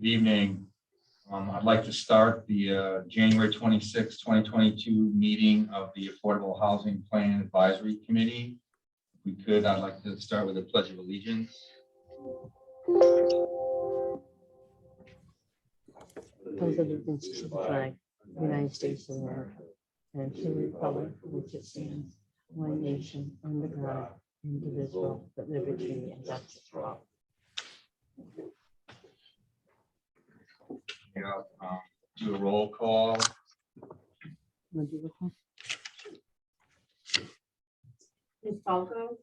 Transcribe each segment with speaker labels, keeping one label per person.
Speaker 1: Good evening. I'd like to start the January 26, 2022 meeting of the Affordable Housing Plan Advisory Committee. If we could, I'd like to start with a pledge of allegiance.
Speaker 2: Pledge allegiance to the flag of the United States of America and to the republic for which it stands, one nation, under God, indivisible, with liberty and justice for all.
Speaker 1: Do a roll call.
Speaker 2: Wanna do the call?
Speaker 3: Ms. Falco,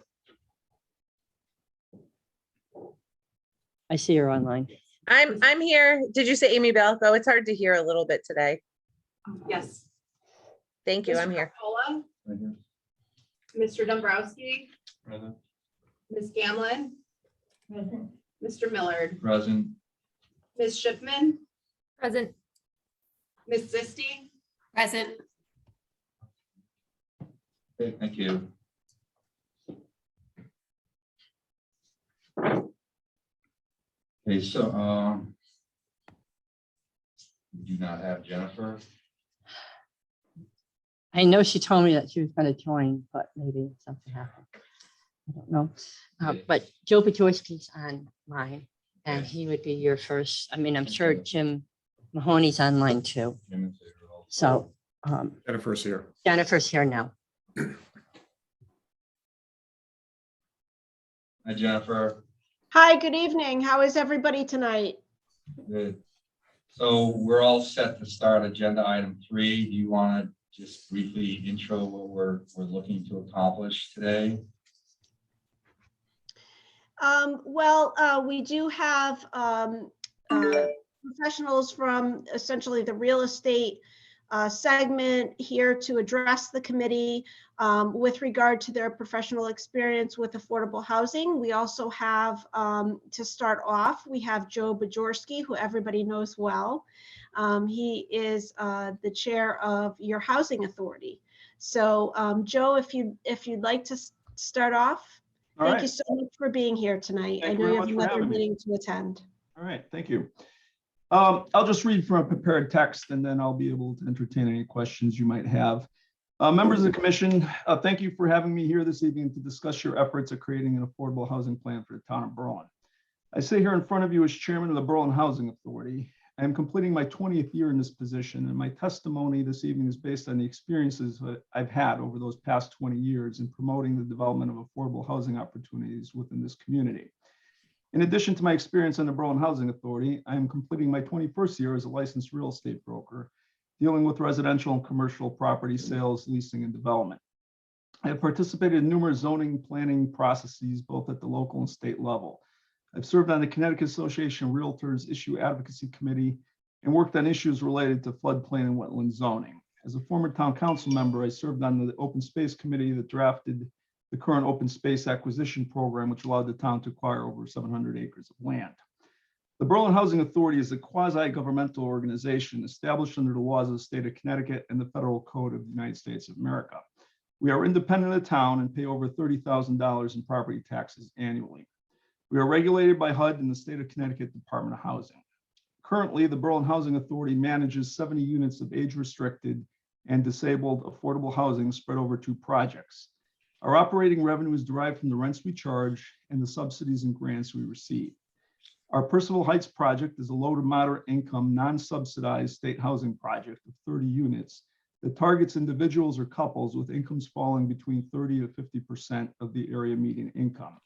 Speaker 2: I see her online.
Speaker 4: I'm here. Did you say Amy Balco? It's hard to hear a little bit today.
Speaker 3: yes.
Speaker 4: Thank you. I'm
Speaker 3: Mr.
Speaker 4: here.
Speaker 3: Coppola,
Speaker 1: Right here.
Speaker 3: Mr. Dombrowski,
Speaker 1: Present.
Speaker 3: Ms. Gamlin, Mr. Millard,
Speaker 1: Present.
Speaker 3: Ms. Schiffman,
Speaker 5: Present.
Speaker 3: Ms. Zisti,
Speaker 5: Present.
Speaker 1: Okay, thank you. Okay, so we do not have Jennifer.
Speaker 2: I know she told me that she was going to join, but maybe something happened. I don't know. But Joe Pajorski's online, and he would be your first. I mean, I'm sure Jim Mahoney's online too. So
Speaker 6: Jennifer's here.
Speaker 2: Jennifer's here now.
Speaker 1: Hi, Jennifer.
Speaker 7: Hi, good evening. How is everybody tonight?
Speaker 1: Good. So we're all set to start agenda item 3. Do you want to just briefly intro what we're looking to accomplish today?
Speaker 7: We do have professionals from essentially the real estate segment here to address the committee with regard to their professional experience with affordable housing. We also have, to start off, we have Joe Pajorski, who everybody knows well. He is the chair of your housing authority. So Joe, if you'd like to start off. Thank you so much for being here tonight. I know you have another meeting to attend.
Speaker 6: All right, thank you. I'll just read from a prepared text and then I'll be able to entertain any questions you might have. Members of the commission, thank you for having me here this evening to discuss your efforts at creating an affordable housing plan for the town of Berlin. I sit here in front of you as chairman of the Berlin Housing Authority. I am completing my 20th year in this position, and my testimony this evening is based on the experiences that I've had over those past 20 years in promoting the development of affordable housing opportunities within this community. In addition to my experience on the Berlin Housing Authority, I am completing my 21st year as a licensed real estate broker, dealing with residential and commercial property sales, leasing, and development. I have participated in numerous zoning planning processes, both at the local and state level. I've served on the Connecticut Association of Realtors Issue Advocacy Committee and worked on issues related to floodplain and wetland zoning. As a former town council member, I served on the Open Space Committee that drafted the current open space acquisition program, which allowed the town to acquire over 700 acres of land. The Berlin Housing Authority is a quasi-governmental organization established under the laws of the state of Connecticut and the Federal Code of the United States of America. We are independent of the town and pay over $30,000 in property taxes annually. We are regulated by HUD and the state of Connecticut Department of Housing. Currently, the Berlin Housing Authority manages 70 units of age-restricted and disabled affordable housing spread over 2 projects. Our operating revenue is derived from the rents we charge and the subsidies and grants we receive. Our Percival Heights project is a low to moderate income, non-subsidized state housing project of 30 units that targets individuals or couples with incomes falling between 30 to 50% of the area median income.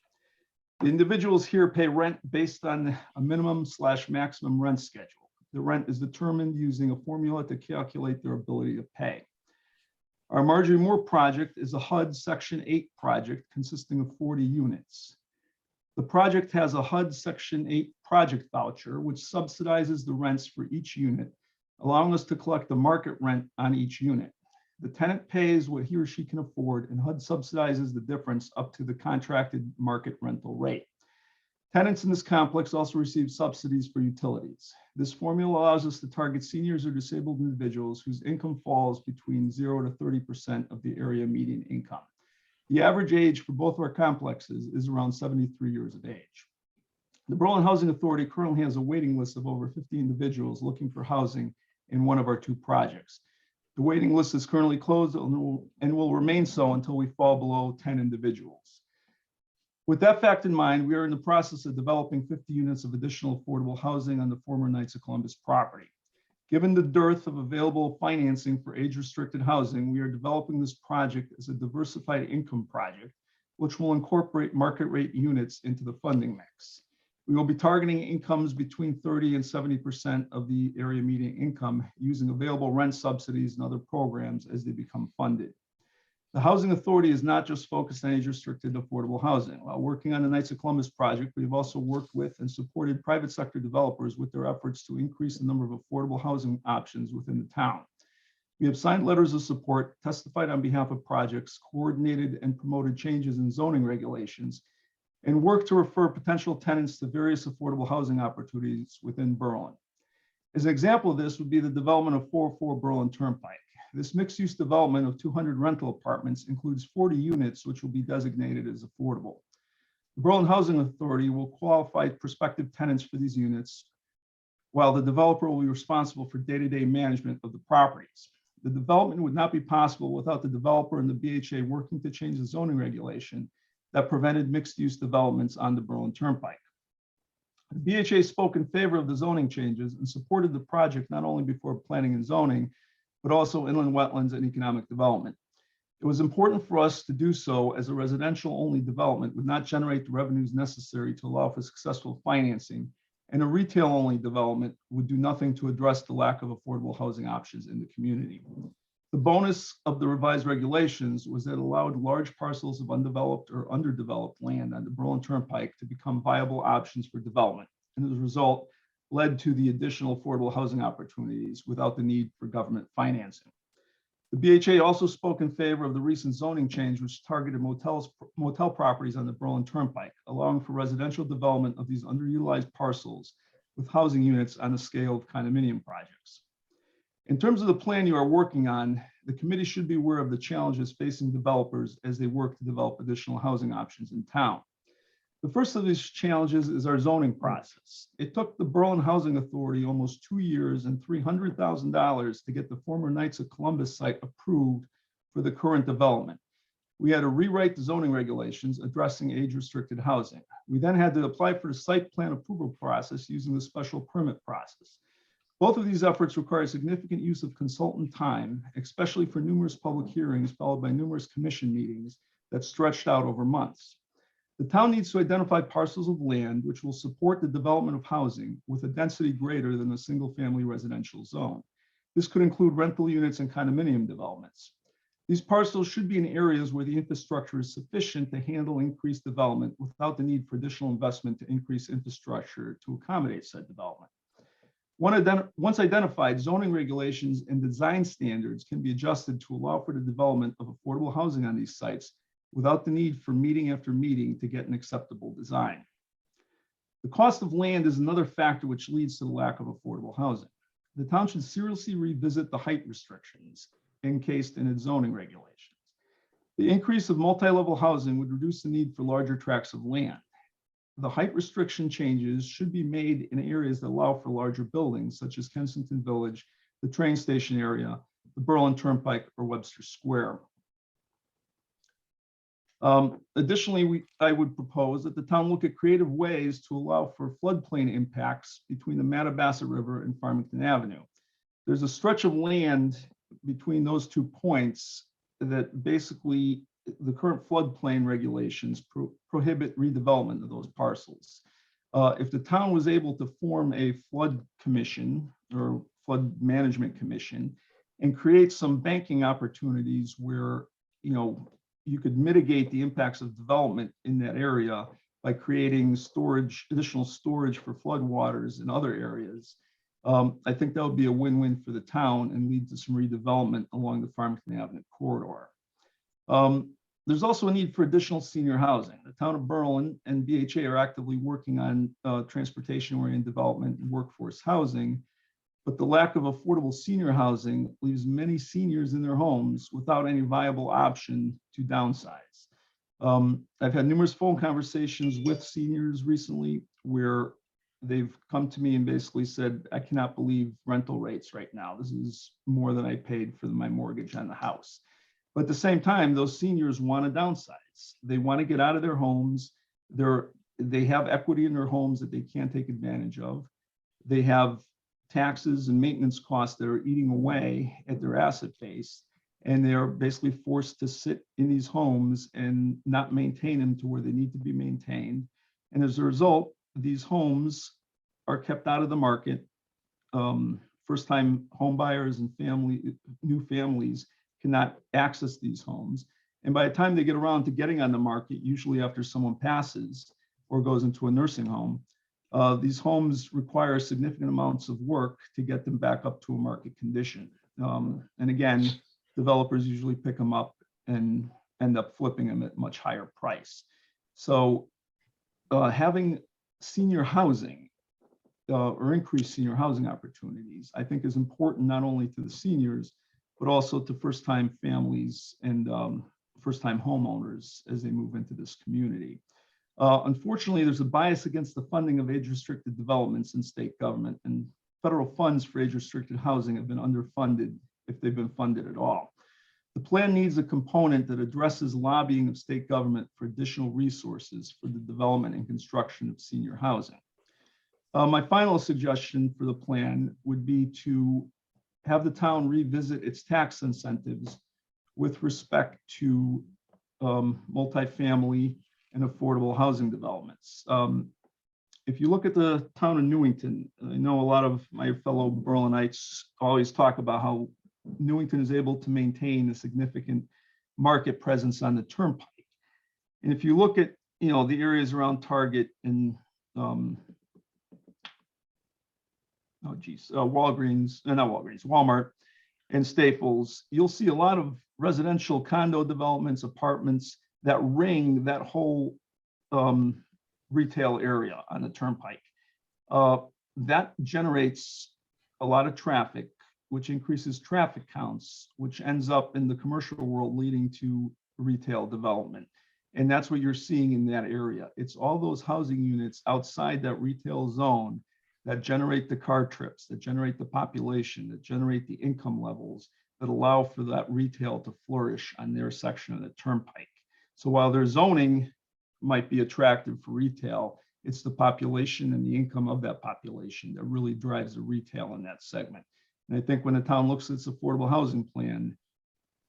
Speaker 6: The individuals here pay rent based on a minimum/maximum rent schedule. The rent is determined using a formula to calculate their ability to pay. Our Marjorie Moore project is a HUD Section 8 project consisting of 40 units. The project has a HUD Section 8 project voucher, which subsidizes the rents for each unit, allowing us to collect the market rent on each unit. The tenant pays what he or she can afford, and HUD subsidizes the difference up to the contracted market rental rate. Tenants in this complex also receive subsidies for utilities. This formula allows us to target seniors or disabled individuals whose income falls between 0 to 30% of the area median income. The average age for both of our complexes is around 73 years of age. The Berlin Housing Authority currently has a waiting list of over 50 individuals looking for housing in one of our 2 projects. The waiting list is currently closed and will remain so until we fall below 10 individuals. With that fact in mind, we are in the process of developing 50 units of additional affordable housing on the former Knights of Columbus property. Given the dearth of available financing for age-restricted housing, we are developing this project as a diversified income project, which will incorporate market rate units into the funding mix. We will be targeting incomes between 30 and 70% of the area median income using available rent subsidies and other programs as they become funded. The Housing Authority is not just focused on age-restricted affordable housing. While working on the Knights of Columbus project, we have also worked with and supported private sector developers with their efforts to increase the number of affordable housing options within the town. We have signed letters of support, testified on behalf of projects, coordinated and promoted changes in zoning regulations, and worked to refer potential tenants to various affordable housing opportunities within Berlin. As an example of this would be the development of 404 Berlin Turnpike. This mixed-use development of 200 rental apartments includes 40 units, which will be designated as affordable. The Berlin Housing Authority will qualify prospective tenants for these units, while the developer will be responsible for day-to-day management of the properties. The development would not be possible without the developer and the BHA working to change the zoning regulation that prevented mixed-use developments on the Berlin Turnpike. The BHA spoke in favor of the zoning changes and supported the project not only before planning and zoning, but also inland wetlands and economic development. It was important for us to do so as a residential-only development would not generate the revenues necessary to allow for successful financing, and a retail-only development would do nothing to address the lack of affordable housing options in the community. The bonus of the revised regulations was that it allowed large parcels of undeveloped or underdeveloped land on the Berlin Turnpike to become viable options for development, and as a result, led to the additional affordable housing opportunities without the need for government financing. The BHA also spoke in favor of the recent zoning change, which targeted motel properties on the Berlin Turnpike, allowing for residential development of these underutilized parcels with housing units on the scale of condominium projects. In terms of the plan you are working on, the committee should be aware of the challenges facing developers as they work to develop additional housing options in town. The first of these challenges is our zoning process. It took the Berlin Housing Authority almost 2 years and $300,000 to get the former Knights of Columbus site approved for the current development. We had to rewrite the zoning regulations addressing age-restricted housing. We then had to apply for the site plan approval process using the special permit process. Both of these efforts require significant use of consultant time, especially for numerous public hearings followed by numerous commission meetings that stretched out over months. The town needs to identify parcels of land which will support the development of housing with a density greater than the single-family residential zone. This could include rental units and condominium developments. These parcels should be in areas where the infrastructure is sufficient to handle increased development without the need for additional investment to increase infrastructure to accommodate said development. Once identified, zoning regulations and design standards can be adjusted to allow for the development of affordable housing on these sites without the need for meeting after meeting to get an acceptable design. The cost of land is another factor which leads to the lack of affordable housing. The town should seriously revisit the height restrictions encased in its zoning regulations. The increase of multi-level housing would reduce the need for larger tracts of land. The height restriction changes should be made in areas that allow for larger buildings, such as Kensington Village, the train station area, the Berlin Turnpike, or Webster Square. Additionally, I would propose that the town look at creative ways to allow for floodplain impacts between the Mattabassa River and Farmington Avenue. There's a stretch of land between those 2 points that basically the current floodplain regulations prohibit redevelopment of those parcels. If the town was able to form a flood commission or flood management commission and create some banking opportunities where, you could mitigate the impacts of development in that area by creating additional storage for floodwaters in other areas, I think that would be a win-win for the town and lead to some redevelopment along the Farmington Avenue corridor. There's also a need for additional senior housing. The town of Berlin and BHA are actively working on transportation-oriented development and workforce housing, but the lack of affordable senior housing leaves many seniors in their homes without any viable option to downsize. I've had numerous phone conversations with seniors recently where they've come to me and basically said, I cannot believe rental rates right now. This is more than I paid for my mortgage on the house. But at the same time, those seniors want to downsize. They want to get out of their homes. They have equity in their homes that they can't take advantage of. They have taxes and maintenance costs that are eating away at their asset base. And they're basically forced to sit in these homes and not maintain them to where they need to be maintained. And as a result, these homes are kept out of the market. First-time home buyers and new families cannot access these homes. And by the time they get around to getting on the market, usually after someone passes or goes into a nursing home, these homes require significant amounts of work to get them back up to a market condition. And again, developers usually pick them up and end up flipping them at much higher price. So having senior housing or increased senior housing opportunities, I think is important not only to the seniors, but also to first-time families and first-time homeowners as they move into this community. Unfortunately, there's a bias against the funding of age-restricted developments in state government, and federal funds for age-restricted housing have been underfunded if they've been funded at all. The plan needs a component that addresses lobbying of state government for additional resources for the development and construction of senior housing. My final suggestion for the plan would be to have the town revisit its tax incentives with respect to multifamily and affordable housing developments. If you look at the town of Newington, I know a lot of my fellow Berlinites always talk about how Newington is able to maintain a significant market presence on the turnpike. And if you look at, the areas around Target and Walmart and Staples, you'll see a lot of residential condo developments, apartments that ring that whole retail area on the turnpike. That generates a lot of traffic, which increases traffic counts, which ends up in the commercial world leading to retail development. And that's what you're seeing in that area. It's all those housing units outside that retail zone that generate the car trips, that generate the population, that generate the income levels that allow for that retail to flourish on their section of the turnpike. So while their zoning might be attractive for retail, it's the population and the income of that population that really drives the retail in that segment. And I think when the town looks at its affordable housing plan,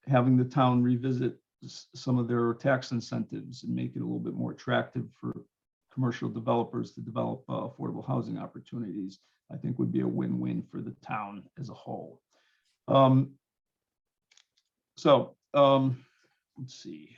Speaker 6: having the town revisit some of their tax incentives and make it a little bit more attractive for commercial developers to develop affordable housing opportunities, I think would be a win-win for the town as a whole. Let's see.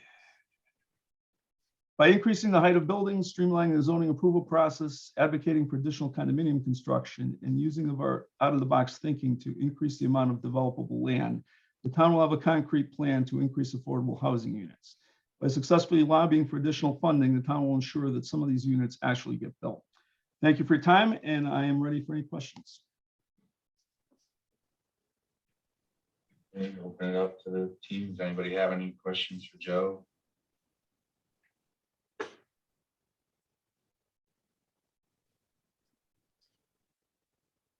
Speaker 6: By increasing the height of buildings, streamlining the zoning approval process, advocating for additional condominium construction, and using of our out-of-the-box thinking to increase the amount of developable land, the town will have a concrete plan to increase affordable housing units. By successfully lobbying for additional funding, the town will ensure that some of these units actually get built. Thank you for your time, and I am ready for any questions.
Speaker 1: Okay, open it up to the team. Does anybody have any questions for Joe?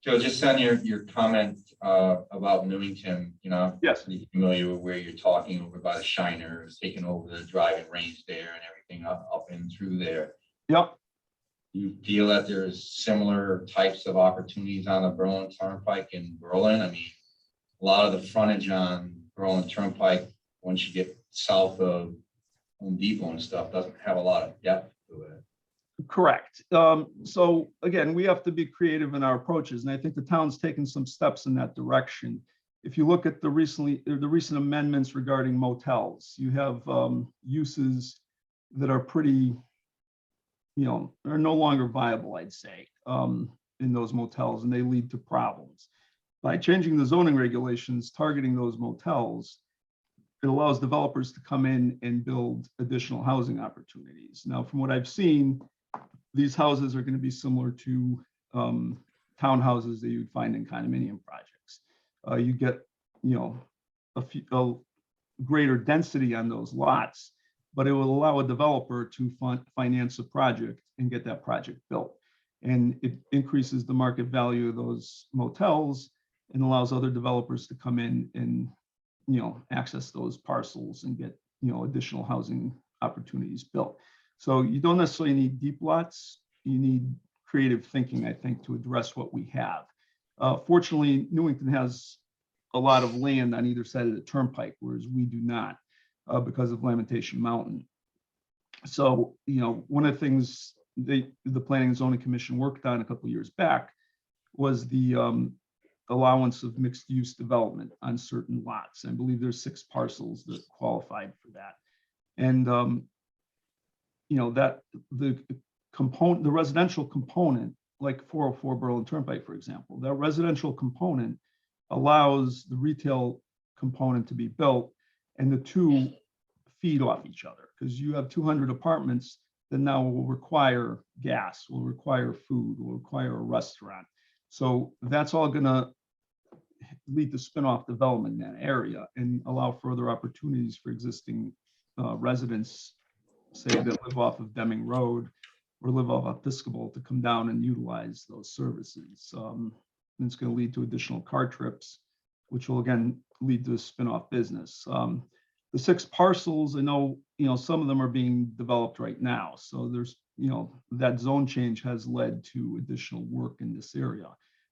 Speaker 1: Joe, just on your comment about Newington,
Speaker 6: Yes.
Speaker 1: pretty familiar with where you're talking over by the Shiners, taking over the driving range there and everything up and through there.
Speaker 6: Yep.
Speaker 1: You feel that there's similar types of opportunities on the Berlin Turnpike in Berlin? I mean, a lot of the frontage on Berlin Turnpike, once you get south of Home Depot and stuff, doesn't have a lot of depth to it.
Speaker 6: Correct. So again, we have to be creative in our approaches, and I think the town's taken some steps in that direction. If you look at the recent amendments regarding motels, you have uses that are pretty, are no longer viable, I'd say, in those motels, and they lead to problems. By changing the zoning regulations, targeting those motels, it allows developers to come in and build additional housing opportunities. Now, from what I've seen, these houses are going to be similar to townhouses that you'd find in condominium projects. You get, a greater density on those lots, but it will allow a developer to finance a project and get that project built. And it increases the market value of those motels and allows other developers to come in and, access those parcels and get, additional housing opportunities built. So you don't necessarily need deep lots. You need creative thinking, I think, to address what we have. Fortunately, Newington has a lot of land on either side of the turnpike, whereas we do not because of Lamentation Mountain. So, one of the things the Planning and Zoning Commission worked on a couple of years back was the allowance of mixed use development on certain lots. I believe there's 6 parcels that qualified for that. And, that the residential component, like 404 Berlin Turnpike, for example, that residential component allows the retail component to be built, and the two feed off each other, because you have 200 apartments that now will require gas, will require food, will require a restaurant. So that's all going to lead to spin-off development in that area and allow further opportunities for existing residents, say, that live off of Deming Road or live off Episcopal, to come down and utilize those services. And it's going to lead to additional car trips, which will again lead to a spin-off business. The 6 parcels, I know, some of them are being developed right now. So there's, that zone change has led to additional work in this area.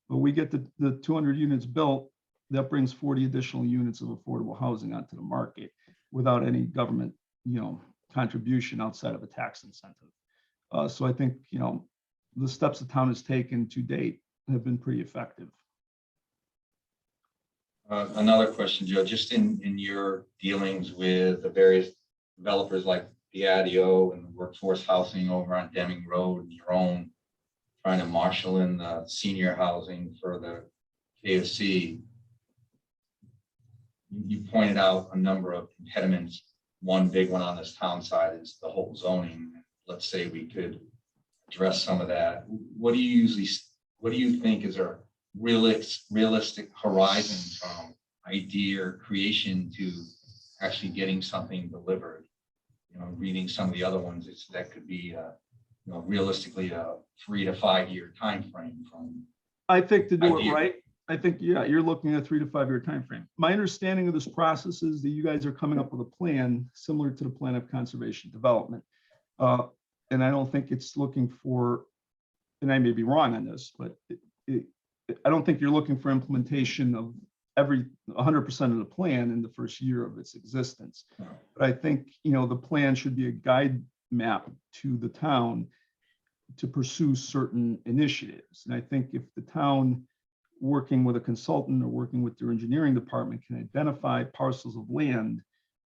Speaker 6: But we get the 200 units built, that brings 40 additional units of affordable housing onto the market without any government, contribution outside of a tax incentive. So I think, the steps the town has taken to date have been pretty effective.
Speaker 1: Another question, Joe, just in your dealings with the various developers like Diadio and the workforce housing over on Deming Road, and your own trying to marshal in the senior housing for the KFC, you pointed out a number of impediments. One big one on this town side is the whole zoning. Let's say we could address some of that. What do you think is a realistic horizon from idea or creation to actually getting something delivered? Reading some of the other ones, that could be realistically a 3 to 5 year time frame from.
Speaker 6: I think to do
Speaker 1: idea.
Speaker 6: it right, I think, you're looking at a 3 to 5 year time frame. My understanding of this process is that you guys are coming up with a plan similar to the plan of conservation development. And I don't think it's looking for, and I may be wrong on this, but I don't think you're looking for implementation of 100% of the plan in the first year of its existence. But I think, the plan should be a guide map to the town to pursue certain initiatives. And I think if the town, working with a consultant or working with their engineering department, can identify parcels of land,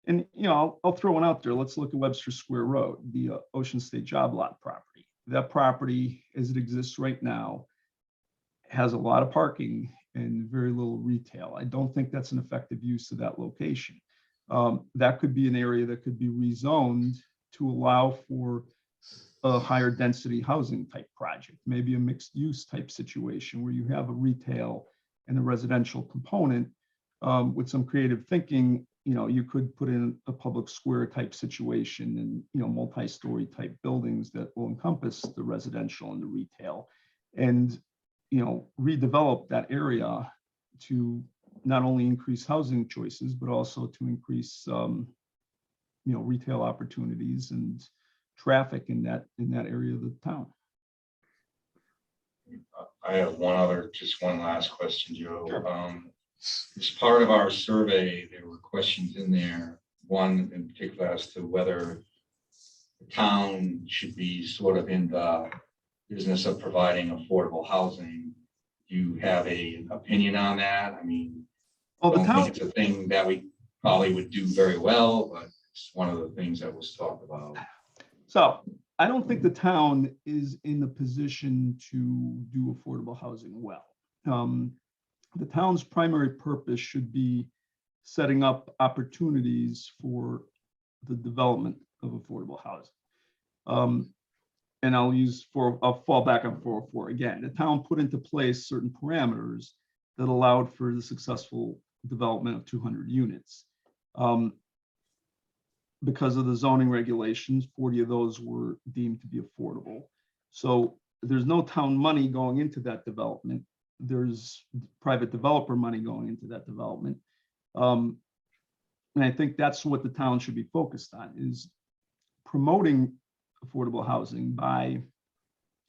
Speaker 6: and I'll throw one out there. Let's look at Webster Square Road, the Ocean State Job Lot property. That property, as it exists right now, has a lot of parking and very little retail. I don't think that's an effective use of that location. That could be an area that could be rezoned to allow for a higher density housing type project, maybe a mixed use type situation where you have a retail and a residential component. With some creative thinking, you could put in a public square type situation and, multi-story type buildings that will encompass the residential and the retail, and, redevelop that area to not only increase housing choices, but also to increase, retail opportunities and traffic in that area of the town.
Speaker 1: I have one last question, Joe. Sure. As part of our survey, there were questions in there, one in particular as to whether the town should be sort of in the business of providing affordable housing. Do you have an opinion on that? I mean,
Speaker 6: well,
Speaker 1: I don't think it's a thing that we probably would do very well, but it's one of the things that was talked about.
Speaker 6: So I don't think the town is in the position to do affordable housing well. The town's primary purpose should be setting up opportunities for the development of affordable housing. And I'll fall back on 404 again. The town put into place certain parameters that allowed for the successful development of 200 units. because of the zoning regulations, 40 of those were deemed to be affordable. So there's no town money going into that development. There's private developer money going into that development. And I think that's what the town should be focused on, is promoting affordable housing by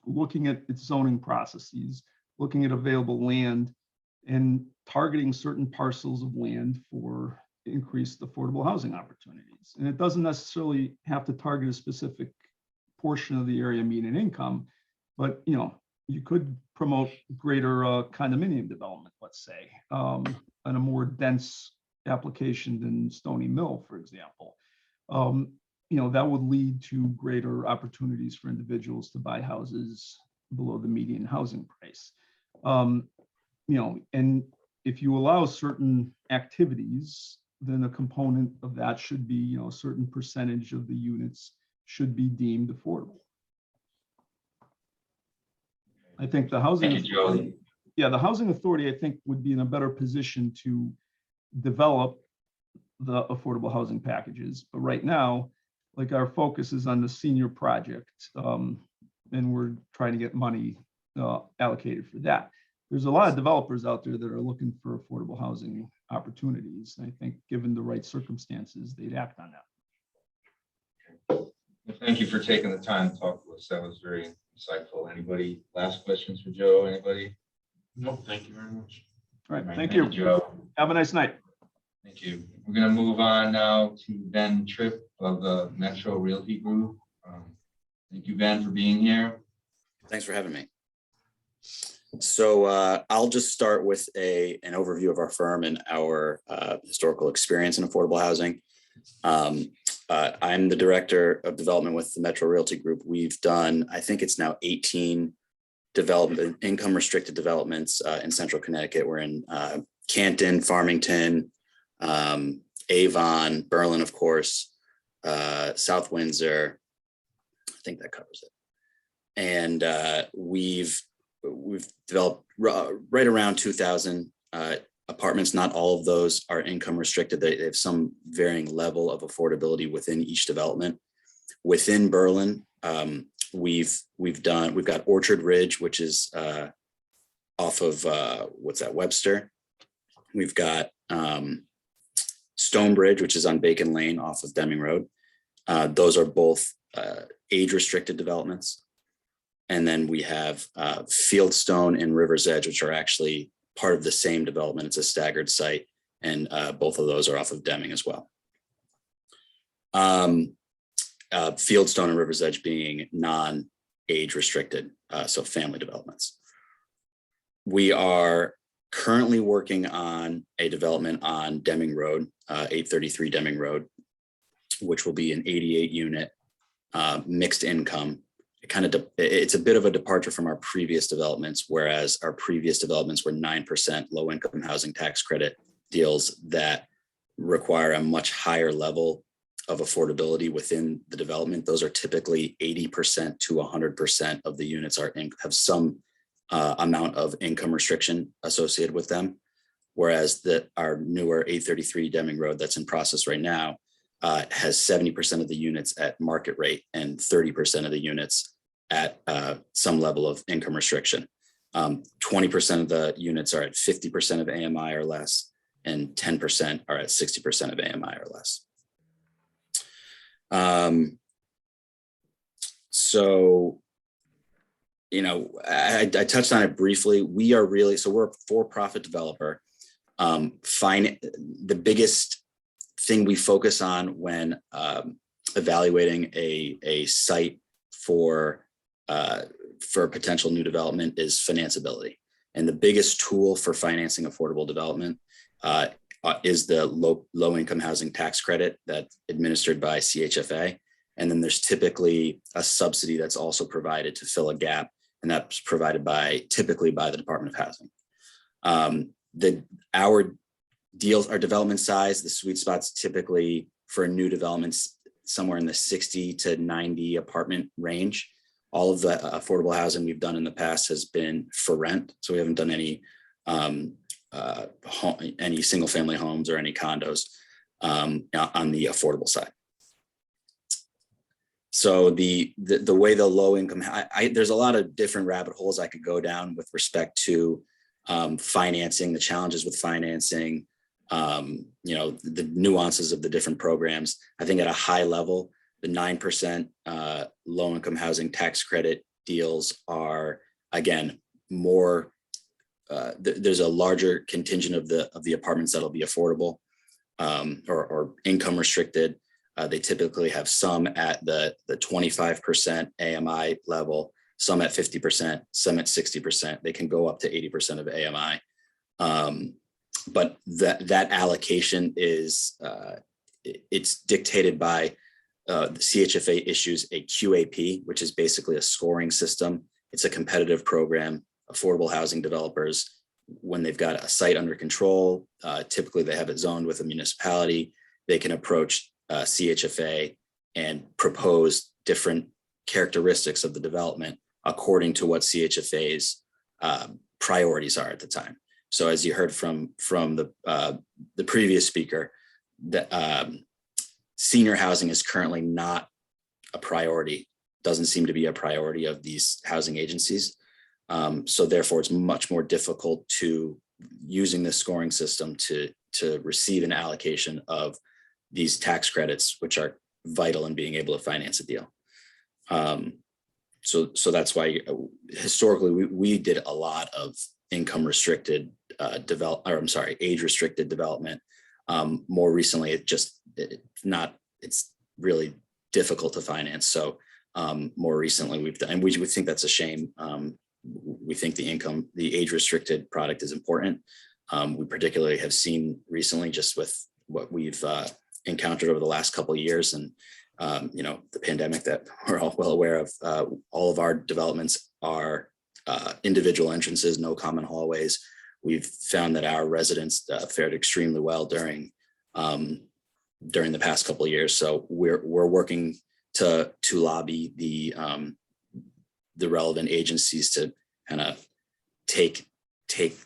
Speaker 6: looking at its zoning processes, looking at available land, and targeting certain parcels of land for increased affordable housing opportunities. And it doesn't necessarily have to target a specific portion of the area median income, but you could promote greater condominium development, let's say, on a more dense application than Stony Mill, for example. That would lead to greater opportunities for individuals to buy houses below the median housing price. And if you allow certain activities, then a component of that should be, a certain percentage of the units should be deemed affordable. I think the housing
Speaker 1: Thank you, Joe.
Speaker 6: authority, the housing authority, I think, would be in a better position to develop the affordable housing packages. But right now, like, our focus is on the senior project, and we're trying to get money allocated for that. There's a lot of developers out there that are looking for affordable housing opportunities. And I think given the right circumstances, they'd act on that.
Speaker 1: Well, thank you for taking the time to talk to us. That was very insightful. Anybody, last questions for Joe? Anybody?
Speaker 5: No, thank you very much.
Speaker 6: All right,
Speaker 1: All right,
Speaker 6: thank you.
Speaker 1: Joe.
Speaker 6: Have a nice night.
Speaker 1: Thank you. We're going to move on now to Ben Tripp of the Metro Realty Group. Thank you, Ben, for being here.
Speaker 8: Thanks for having me. So I'll just start with an overview of our firm and our historical experience in affordable housing. I'm the director of development with the Metro Realty Group. We've done, I think it's now 18 development, income restricted developments in Central Connecticut. We're in Canton, Farmington, Avon, Berlin, of course, South Windsor. I think that covers it. And we've developed right around 2,000 apartments. Not all of those are income restricted. They have some varying level of affordability within each development. Within Berlin, we've got Orchard Ridge, which is off of Webster. We've got Stonebridge, which is on Bacon Lane off of Deming Road. Those are both age restricted developments. And then we have Fieldstone and River's Edge, which are actually part of the same development. It's a staggered site, and both of those are off of Deming as well. Fieldstone and River's Edge being non-age restricted, so family developments. We are currently working on a development on Deming Road, 833 Deming Road, which will be an 88 unit mixed income. It's a bit of a departure from our previous developments, whereas our previous developments were 9% low income housing tax credit deals that require a much higher level of affordability within the development. Those are typically 80% to 100% of the units have some amount of income restriction associated with them. Whereas our newer 833 Deming Road that's in process right now has 70% of the units at market rate and 30% of the units at some level of income restriction. 20% of the units are at 50% of AMI or less, and 10% are at 60% of AMI or less. So, I touched on it briefly. We're a for-profit developer. The biggest thing we focus on when evaluating a site for potential new development is financeability. And the biggest tool for financing affordable development is the low income housing tax credit that's administered by CHFA. And then there's typically a subsidy that's also provided to fill a gap, and that's provided typically by the Department of Housing. Our development size, the sweet spot's typically for new developments somewhere in the 60 to 90 apartment range. All of the affordable housing we've done in the past has been for rent. So we haven't done any single family homes or any condos on the affordable side. So the way the low income, there's a lot of different rabbit holes I could go down with respect to financing, the challenges with financing, the nuances of the different programs. I think at a high level, the 9% low income housing tax credit deals are, again, more, there's a larger contingent of the apartments that'll be affordable or income restricted. They typically have some at the 25% AMI level, some at 50%, some at 60%. They can go up to 80% of AMI. But that allocation is, it's dictated by the CHFA issues a QAP, which is basically a scoring system. It's a competitive program. Affordable housing developers, when they've got a site under control, typically they have it zoned with a municipality, they can approach CHFA and propose different characteristics of the development according to what CHFA's priorities are at the time. So as you heard from the previous speaker, that senior housing is currently not a priority, doesn't seem to be a priority of these housing agencies. So therefore, it's much more difficult to using this scoring system to receive an allocation of these tax credits, which are vital in being able to finance a deal. So that's why historically we did a lot of income restricted age restricted development. More recently, it's really difficult to finance. So more recently we've done, and we think that's a shame. We think the age restricted product is important. We particularly have seen recently just with what we've encountered over the last couple of years and the pandemic that we're all well aware of. All of our developments are individual entrances, no common hallways. We've found that our residents fared extremely well during the past couple of years. So we're working to lobby the relevant agencies to kind of take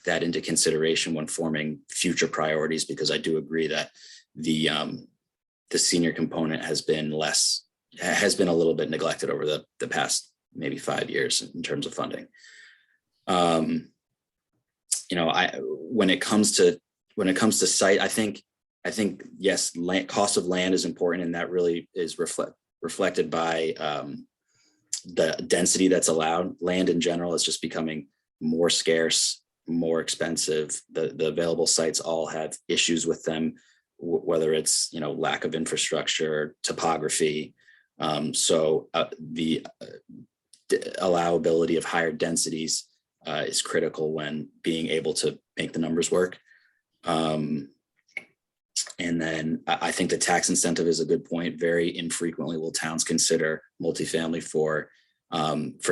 Speaker 8: that into consideration when forming future priorities, because I do agree that the senior component has been a little bit neglected over the past maybe 5 years in terms of funding. When it comes to site, I think yes, cost of land is important, and that really is reflected by the density that's allowed. Land in general is just becoming more scarce, more expensive. The available sites all have issues with them, whether it's lack of infrastructure, topography. So the allowability of higher densities is critical when being able to make the numbers work. And then I think the tax incentive is a good point. Very infrequently will towns consider multifamily for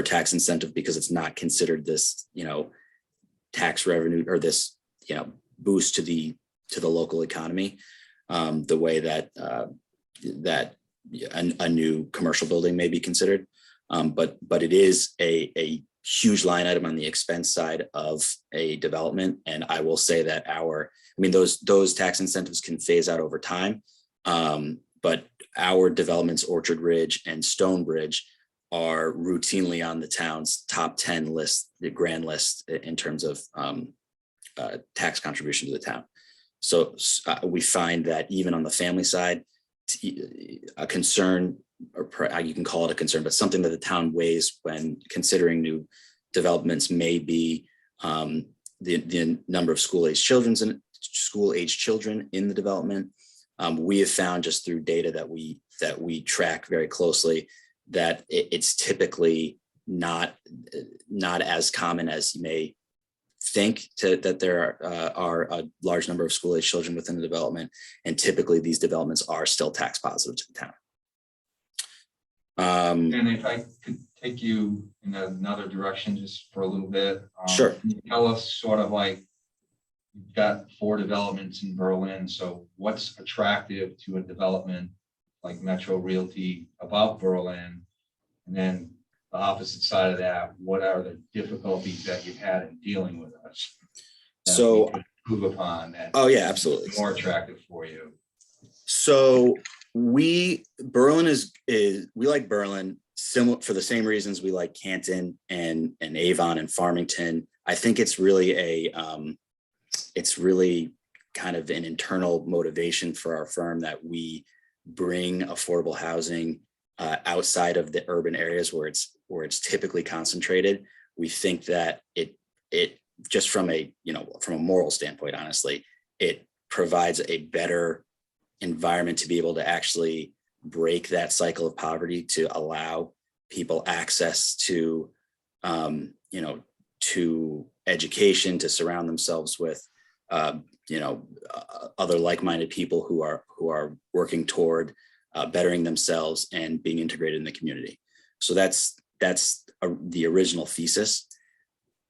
Speaker 8: tax incentive, because it's not considered this, tax revenue or this, boost to the local economy, the way that a new commercial building may be considered. But it is a huge line item on the expense side of a development. And I will say that those tax incentives can phase out over time. But our developments, Orchard Ridge and Stonebridge, are routinely on the town's top 10 list, the grand list, in terms of tax contribution to the town. So we find that even on the family side, a concern, or you can call it a concern, but something that the town weighs when considering new developments may be the number of school-age children in the development. We have found, just through data that we track very closely, that it's typically not as common as you may think that there are a large number of school-age children within the development, and typically these developments are still tax positive to the town.
Speaker 1: And if I could take you in another direction just for a little bit.
Speaker 8: Sure.
Speaker 1: Can you tell us sort of like, you've got 4 developments in Berlin. So what's attractive to a development like Metro Realty about Berlin? And then the opposite side of that, what are the difficulties that you've had in dealing with us?
Speaker 8: So
Speaker 1: improve upon that.
Speaker 8: Oh yeah, absolutely.
Speaker 1: More attractive for you.
Speaker 8: So Berlin we like Berlin similar for the same reasons we like Canton and Avon and Farmington. I think it's really kind of an internal motivation for our firm that we bring affordable housing outside of the urban areas where it's typically concentrated. We think that it just from a moral standpoint, honestly, it provides a better environment to be able to actually break that cycle of poverty, to allow people access to to education, to surround themselves with other like-minded people who are working toward bettering themselves and being integrated in the community. So that's the original thesis.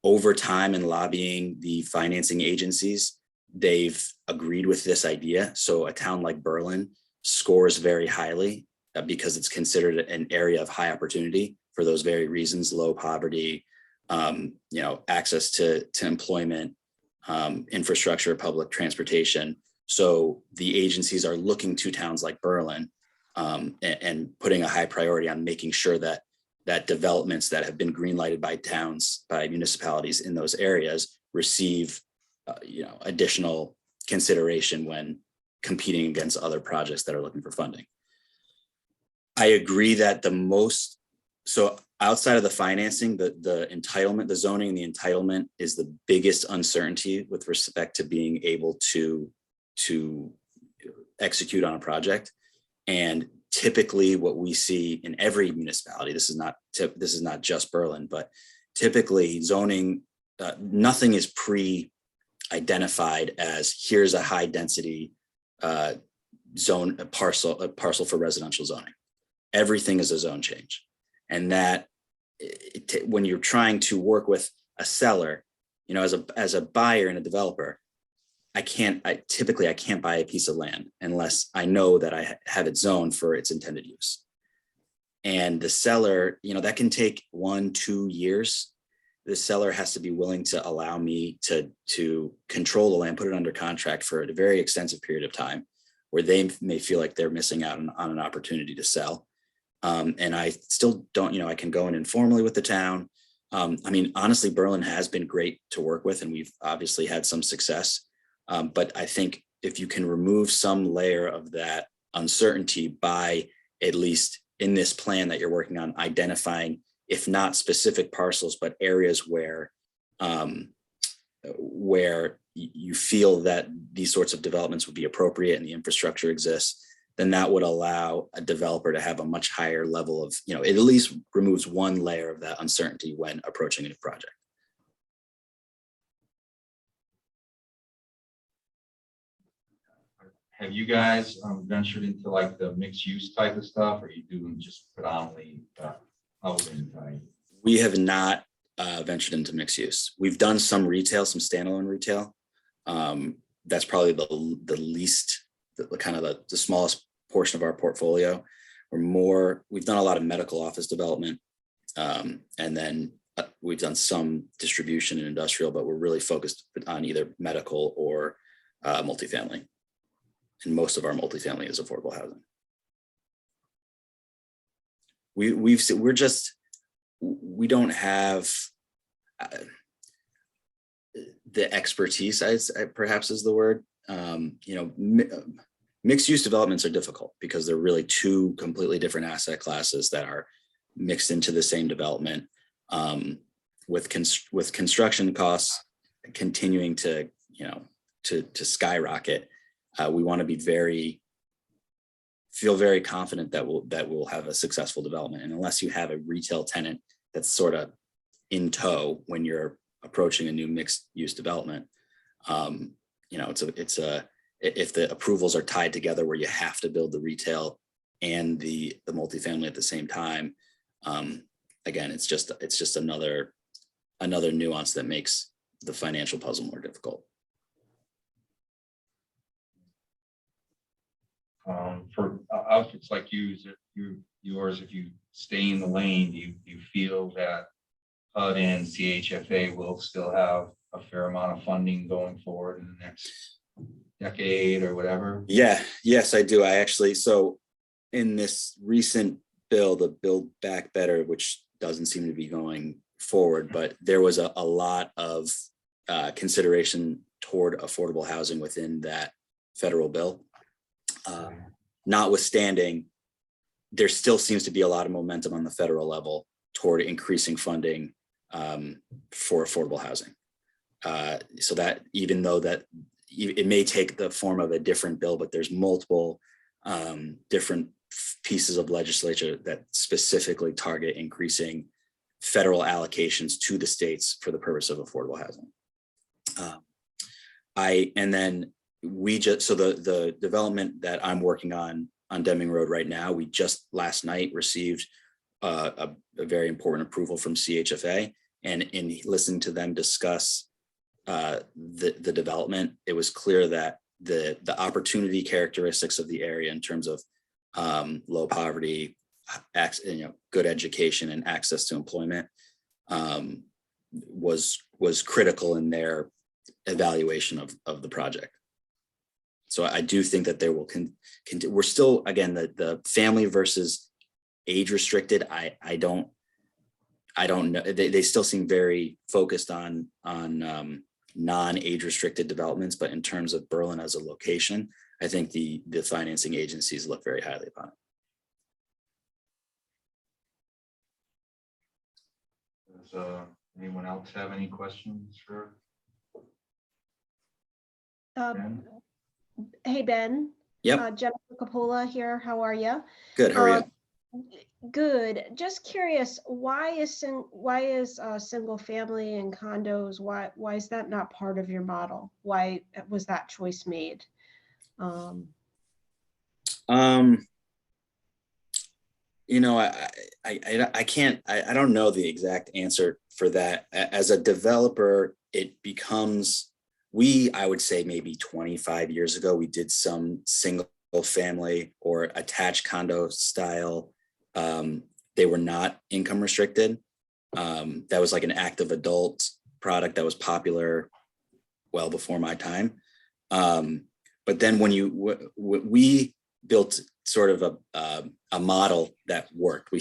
Speaker 8: Over time and lobbying the financing agencies, they've agreed with this idea. So a town like Berlin scores very highly because it's considered an area of high opportunity for those very reasons: low poverty, access to employment, infrastructure, public transportation. So the agencies are looking to towns like Berlin and putting a high priority on making sure that developments that have been greenlighted by towns, by municipalities in those areas receive additional consideration when competing against other projects that are looking for funding. I agree that so outside of the financing, the entitlement, the zoning and the entitlement is the biggest uncertainty with respect to being able to execute on a project. And typically what we see in every municipality, this is not just Berlin, but typically zoning, nothing is pre-identified as here's a high density zone, a parcel for residential zoning. Everything is a zone change. And that when you're trying to work with a seller, as a buyer and a developer, I can't buy a piece of land unless I know that I have it zoned for its intended use. And the seller, that can take 1-2 years. The seller has to be willing to allow me to control the land, put it under contract for a very extensive period of time, where they may feel like they're missing out on an opportunity to sell. And I still don't, I can go in informally with the town. Honestly, Berlin has been great to work with, and we've obviously had some success. But I think if you can remove some layer of that uncertainty by, at least in this plan that you're working on, identifying, if not specific parcels, but areas where you feel that these sorts of developments would be appropriate and the infrastructure exists, then that would allow a developer to have a much higher level of, it at least removes one layer of that uncertainty when approaching a new project.
Speaker 1: Have you guys ventured into like the mixed use type of stuff, or are you doing just predominantly housing type?
Speaker 8: We have not ventured into mixed use. We've done some retail, some standalone retail. That's probably the least, the smallest portion of our portfolio. We've done a lot of medical office development, and then we've done some distribution and industrial, but we're really focused on either medical or multifamily. And most of our multifamily is affordable housing. We don't have the expertise, perhaps is the word. Mixed use developments are difficult because they're really two completely different asset classes that are mixed into the same development. With construction costs continuing to skyrocket, we want to feel very confident that we'll have a successful development. And unless you have a retail tenant that's sort of in tow when you're approaching a new mixed use development, if the approvals are tied together where you have to build the retail and the multifamily at the same time, again, it's just another nuance that makes the financial puzzle more difficult.
Speaker 1: For outfits like yours, if you stay in the lane, do you feel that HUD and CHFA will still have a fair amount of funding going forward in the next decade or whatever?
Speaker 8: Yes, I do. So in this recent bill, the Build Back Better, which doesn't seem to be going forward, but there was a lot of consideration toward affordable housing within that federal bill. Notwithstanding, there still seems to be a lot of momentum on the federal level toward increasing funding for affordable housing. So that even though that it may take the form of a different bill, but there's multiple different pieces of legislature that specifically target increasing federal allocations to the states for the purpose of affordable housing. And then we just, so the development that I'm working on Deming Road right now, we just last night received a very important approval from CHFA, and in listening to them discuss the development, it was clear that the opportunity characteristics of the area in terms of low poverty, good education and access to employment was critical in their evaluation of the project. So I do think that there will we're still, again, the family versus age restricted. I don't know. They still seem very focused on non-age restricted developments, but in terms of Berlin as a location, I think the financing agencies look very highly upon it.
Speaker 1: Does anyone else have any questions for Ben?
Speaker 7: Hey, Ben.
Speaker 8: Yep.
Speaker 7: Jennifer Capola here. How are you?
Speaker 8: Good. How are you?
Speaker 7: Good. Just curious, why is single family and condos? Why is that not part of your model? Why was that choice made?
Speaker 8: You know, I can't. I don't know the exact answer for that. As a developer, it becomes. I would say maybe 25 years ago, we did some single family or attached condo style. They were not income restricted. That was like an active adult product that was popular well before my time. But then when we built sort of a model that worked, we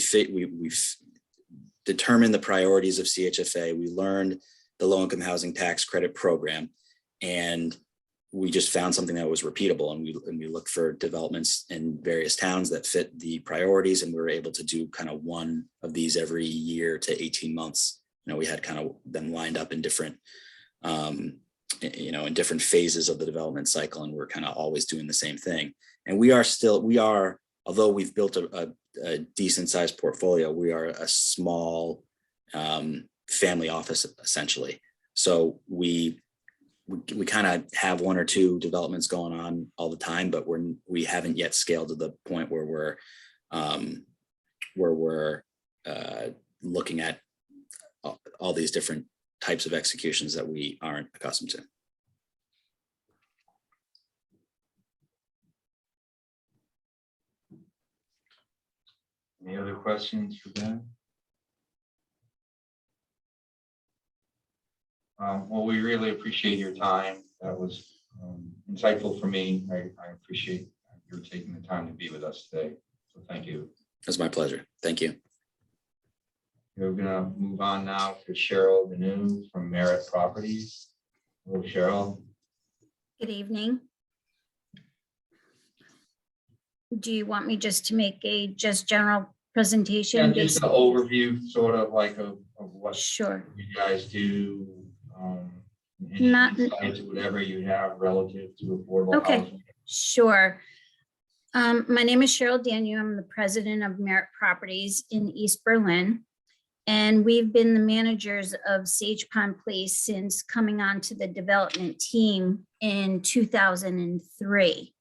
Speaker 8: determined the priorities of CHFA. We learned the low income housing tax credit program, and we just found something that was repeatable, and we looked for developments in various towns that fit the priorities, and we were able to do kind of one of these every year to 18 months. You know, we had kind of them lined up in different, in different phases of the development cycle, and we're kind of always doing the same thing. And we are, although we've built a decent sized portfolio, we are a small family office essentially. So we kind of have one or two developments going on all the time, but we haven't yet scaled to the point where we're looking at all these different types of executions that we aren't accustomed to.
Speaker 1: Any other questions for Ben? Well, we really appreciate your time. That was insightful for me. I appreciate your taking the time to be with us today. So thank you.
Speaker 8: It's my pleasure. Thank you.
Speaker 1: We're gonna move on now to Cheryl Deneau from Merit Properties. Hello, Cheryl.
Speaker 9: Good evening. Do you want me just to make a general presentation?
Speaker 1: Yeah, just an overview, sort of like of what
Speaker 9: Sure.
Speaker 1: you guys do.
Speaker 9: Not
Speaker 1: Whatever you have relative to affordable
Speaker 9: Okay.
Speaker 1: housing.
Speaker 9: Sure. My name is Cheryl Deneau. I'm the president of Merit Properties in East Berlin. And we've been the managers of Sage Pond Place since coming onto the development team in 2003.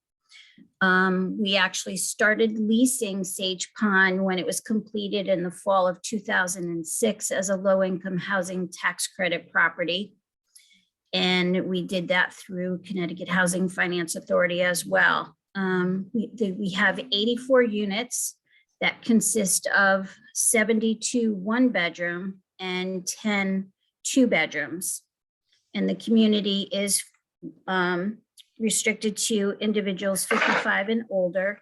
Speaker 9: We actually started leasing Sage Pond when it was completed in the fall of 2006 as a low-income housing tax credit property. And we did that through Connecticut Housing Finance Authority as well. We have 84 units that consist of 72 one-bedroom and 10 two-bedrooms. And the community is restricted to individuals 55 and older.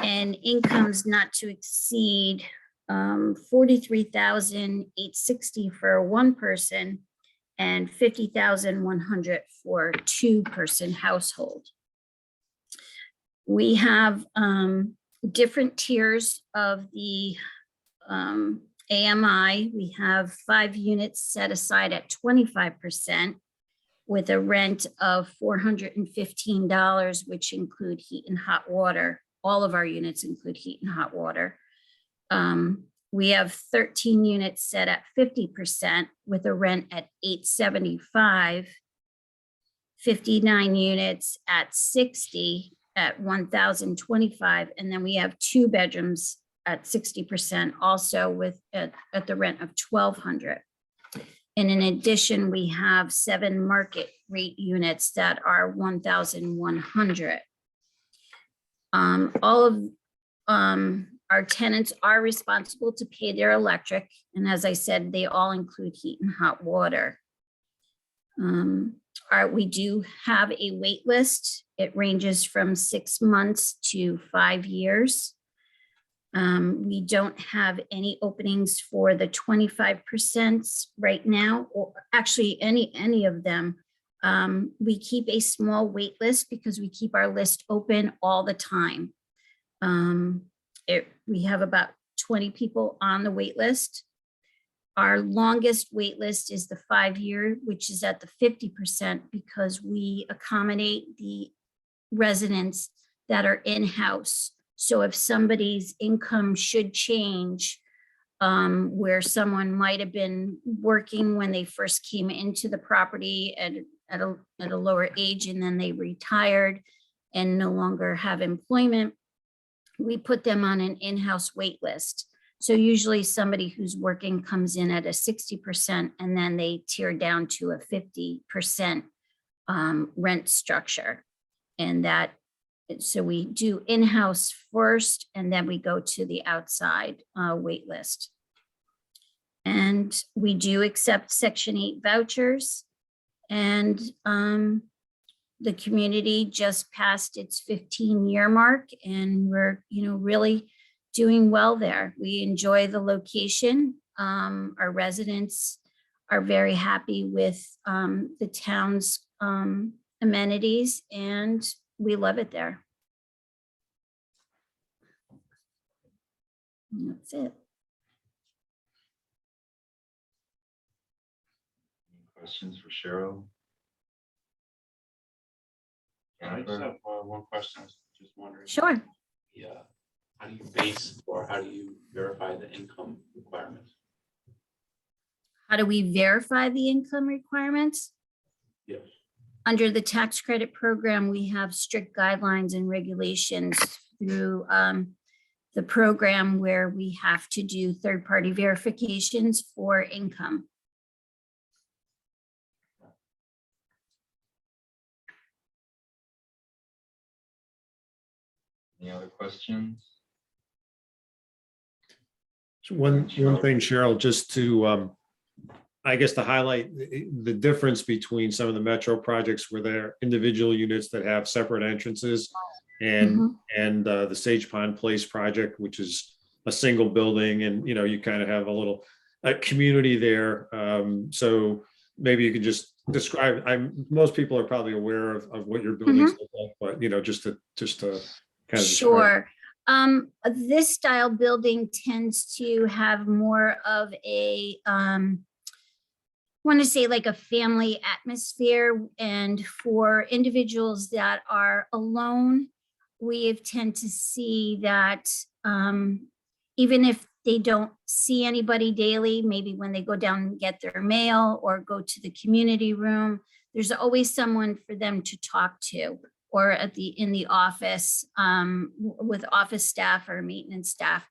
Speaker 9: and incomes not to exceed 43,860 for one person and 50,100 for a two-person household. We have different tiers of the AMI. We have 5 units set aside at 25% with a rent of $415, which include heat and hot water. All of our units include heat and hot water. We have 13 units set at 50% with a rent at $875, 59 units at 60 at $1,025, and then we have 2 bedrooms at 60% also with at the rent of $1,200. And in addition, we have 7 market rate units that are $1,100. All of our tenants are responsible to pay their electric. And as I said, they all include heat and hot water. We do have a wait list. It ranges from 6 months to 5 years. We don't have any openings for the 25% right now, or actually any of them. We keep a small wait list because we keep our list open all the time. We have about 20 people on the wait list. Our longest wait list is the 5-year, which is at the 50% because we accommodate the residents that are in-house. So if somebody's income should change, where someone might have been working when they first came into the property at a lower age and then they retired and no longer have employment, we put them on an in-house wait list. So usually somebody who's working comes in at a 60% and then they tear down to a 50% rent structure. And so we do in-house first, and then we go to the outside wait list. And we do accept Section 8 vouchers. And the community just passed its 15-year mark, and we're really doing well there. We enjoy the location. Our residents are very happy with the town's amenities, and we love it there. And that's it.
Speaker 1: Any questions for Cheryl?
Speaker 5: I just
Speaker 1: Jennifer?
Speaker 5: have one question. I was just wondering.
Speaker 9: Sure.
Speaker 5: Yeah. How do you base or how do you verify the income requirements?
Speaker 9: How do we verify the income requirements?
Speaker 5: Yes.
Speaker 9: Under the tax credit program, we have strict guidelines and regulations through the program where we have to do third-party verifications for income.
Speaker 1: Any other questions?
Speaker 10: So one thing, Cheryl, just to, I guess to highlight the difference between some of the metro projects where there are individual units that have separate entrances and the Sage Pond Place project, which is a single building, and you kind of have a community there. So maybe you could just describe. Most people are probably aware of what your buildings look like, but just to kind of
Speaker 9: Sure. This style building tends to have more of a, want to say like a family atmosphere. And for individuals that are alone, we tend to see that even if they don't see anybody daily, maybe when they go down and get their mail or go to the community room, there's always someone for them to talk to, or in the office with office staff or maintenance staff.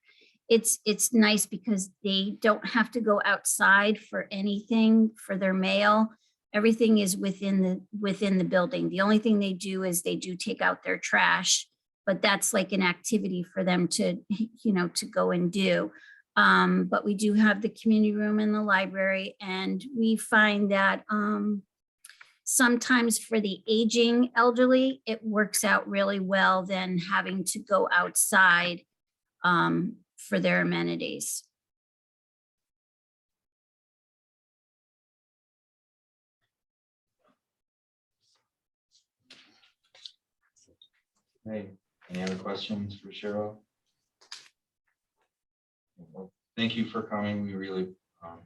Speaker 9: It's nice because they don't have to go outside for anything for their mail. Everything is within the building. The only thing they do is they do take out their trash, but that's like an activity for them to go and do. But we do have the community room and the library, and we find that sometimes for the aging elderly, it works out really well than having to go outside for their amenities.
Speaker 1: Hey, any other questions for Cheryl? Well, thank you for coming. We really,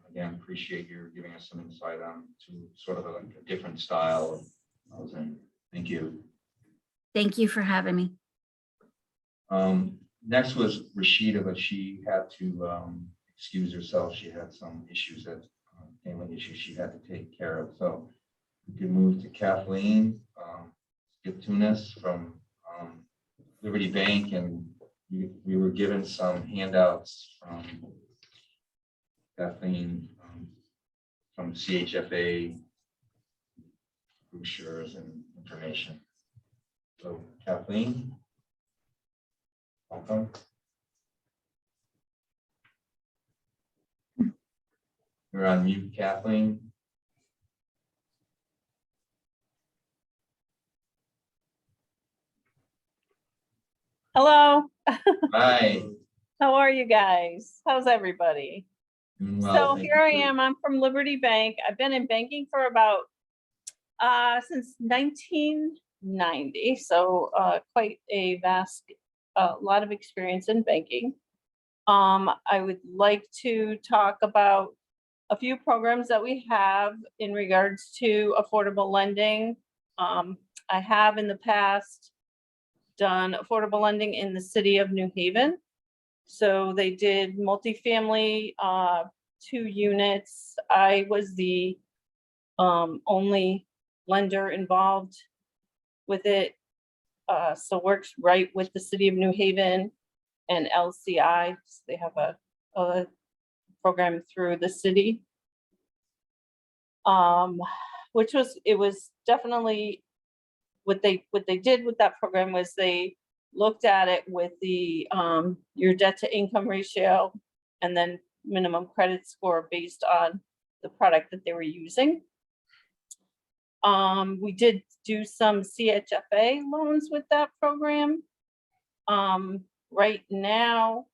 Speaker 1: again, appreciate your giving us some insight on to sort of a different style of housing. Thank you.
Speaker 9: Thank you for having me.
Speaker 1: Next was Rashida, but she had to excuse herself. She had some issues that family issues she had to take care of. So we can move to Kathleen Skiptunis from Liberty Bank, and we were given some handouts from Kathleen from CHFA brochures and information. So Kathleen, welcome. You're on mute, Kathleen.
Speaker 11: Hello,
Speaker 1: Hi.
Speaker 11: how are you guys? How's everybody?
Speaker 1: Doing well,
Speaker 11: So
Speaker 1: thank
Speaker 11: here I
Speaker 1: you.
Speaker 11: am, I'm from Liberty Bank. I've been in banking for about, since 1990, so quite a vast, lot of experience in banking. I would like to talk about a few programs that we have in regards to affordable lending. I have in the past done affordable lending in the city of New Haven. So they did multifamily, 2 units. I was the only lender involved with it. So works right with the city of New Haven and LCI. So they have a program through the city. It was definitely what they did with that program was they looked at it with the your debt to income ratio and then minimum credit score based on the product that they were using. We did do some CHFA loans with that program. Right now,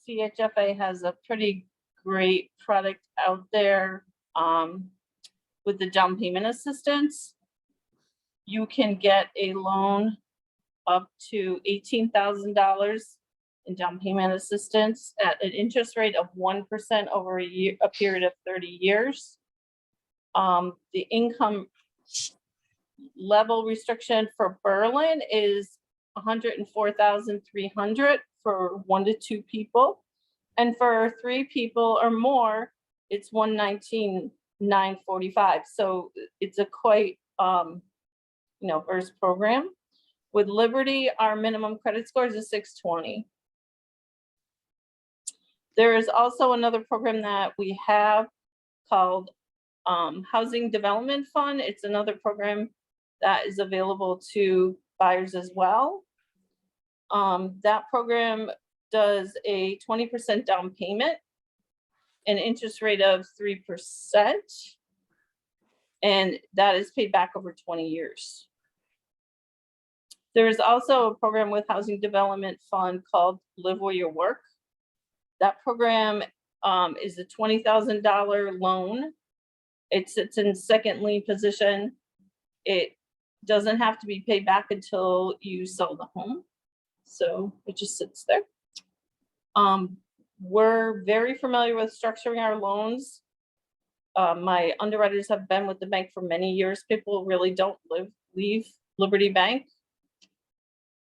Speaker 11: CHFA has a pretty great product out there with the down payment assistance. You can get a loan up to $18,000 in down payment assistance at an interest rate of 1% over a period of 30 years. The income level restriction for Berlin is 104,300 for 1 to 2 people. And for 3 people or more, it's 119,945. So it's a quite, verse program. With Liberty, our minimum credit score is a 620. There is also another program that we have called Housing Development Fund. It's another program that is available to buyers as well. That program does a 20% down payment, an interest rate of 3%, and that is paid back over 20 years. There is also a program with Housing Development Fund called Live Where You Work. That program is a $20,000 loan. It sits in second lien position. It doesn't have to be paid back until you sell the home. So it just sits there. We're very familiar with structuring our loans. My underwriters have been with the bank for many years. People really don't leave Liberty Bank.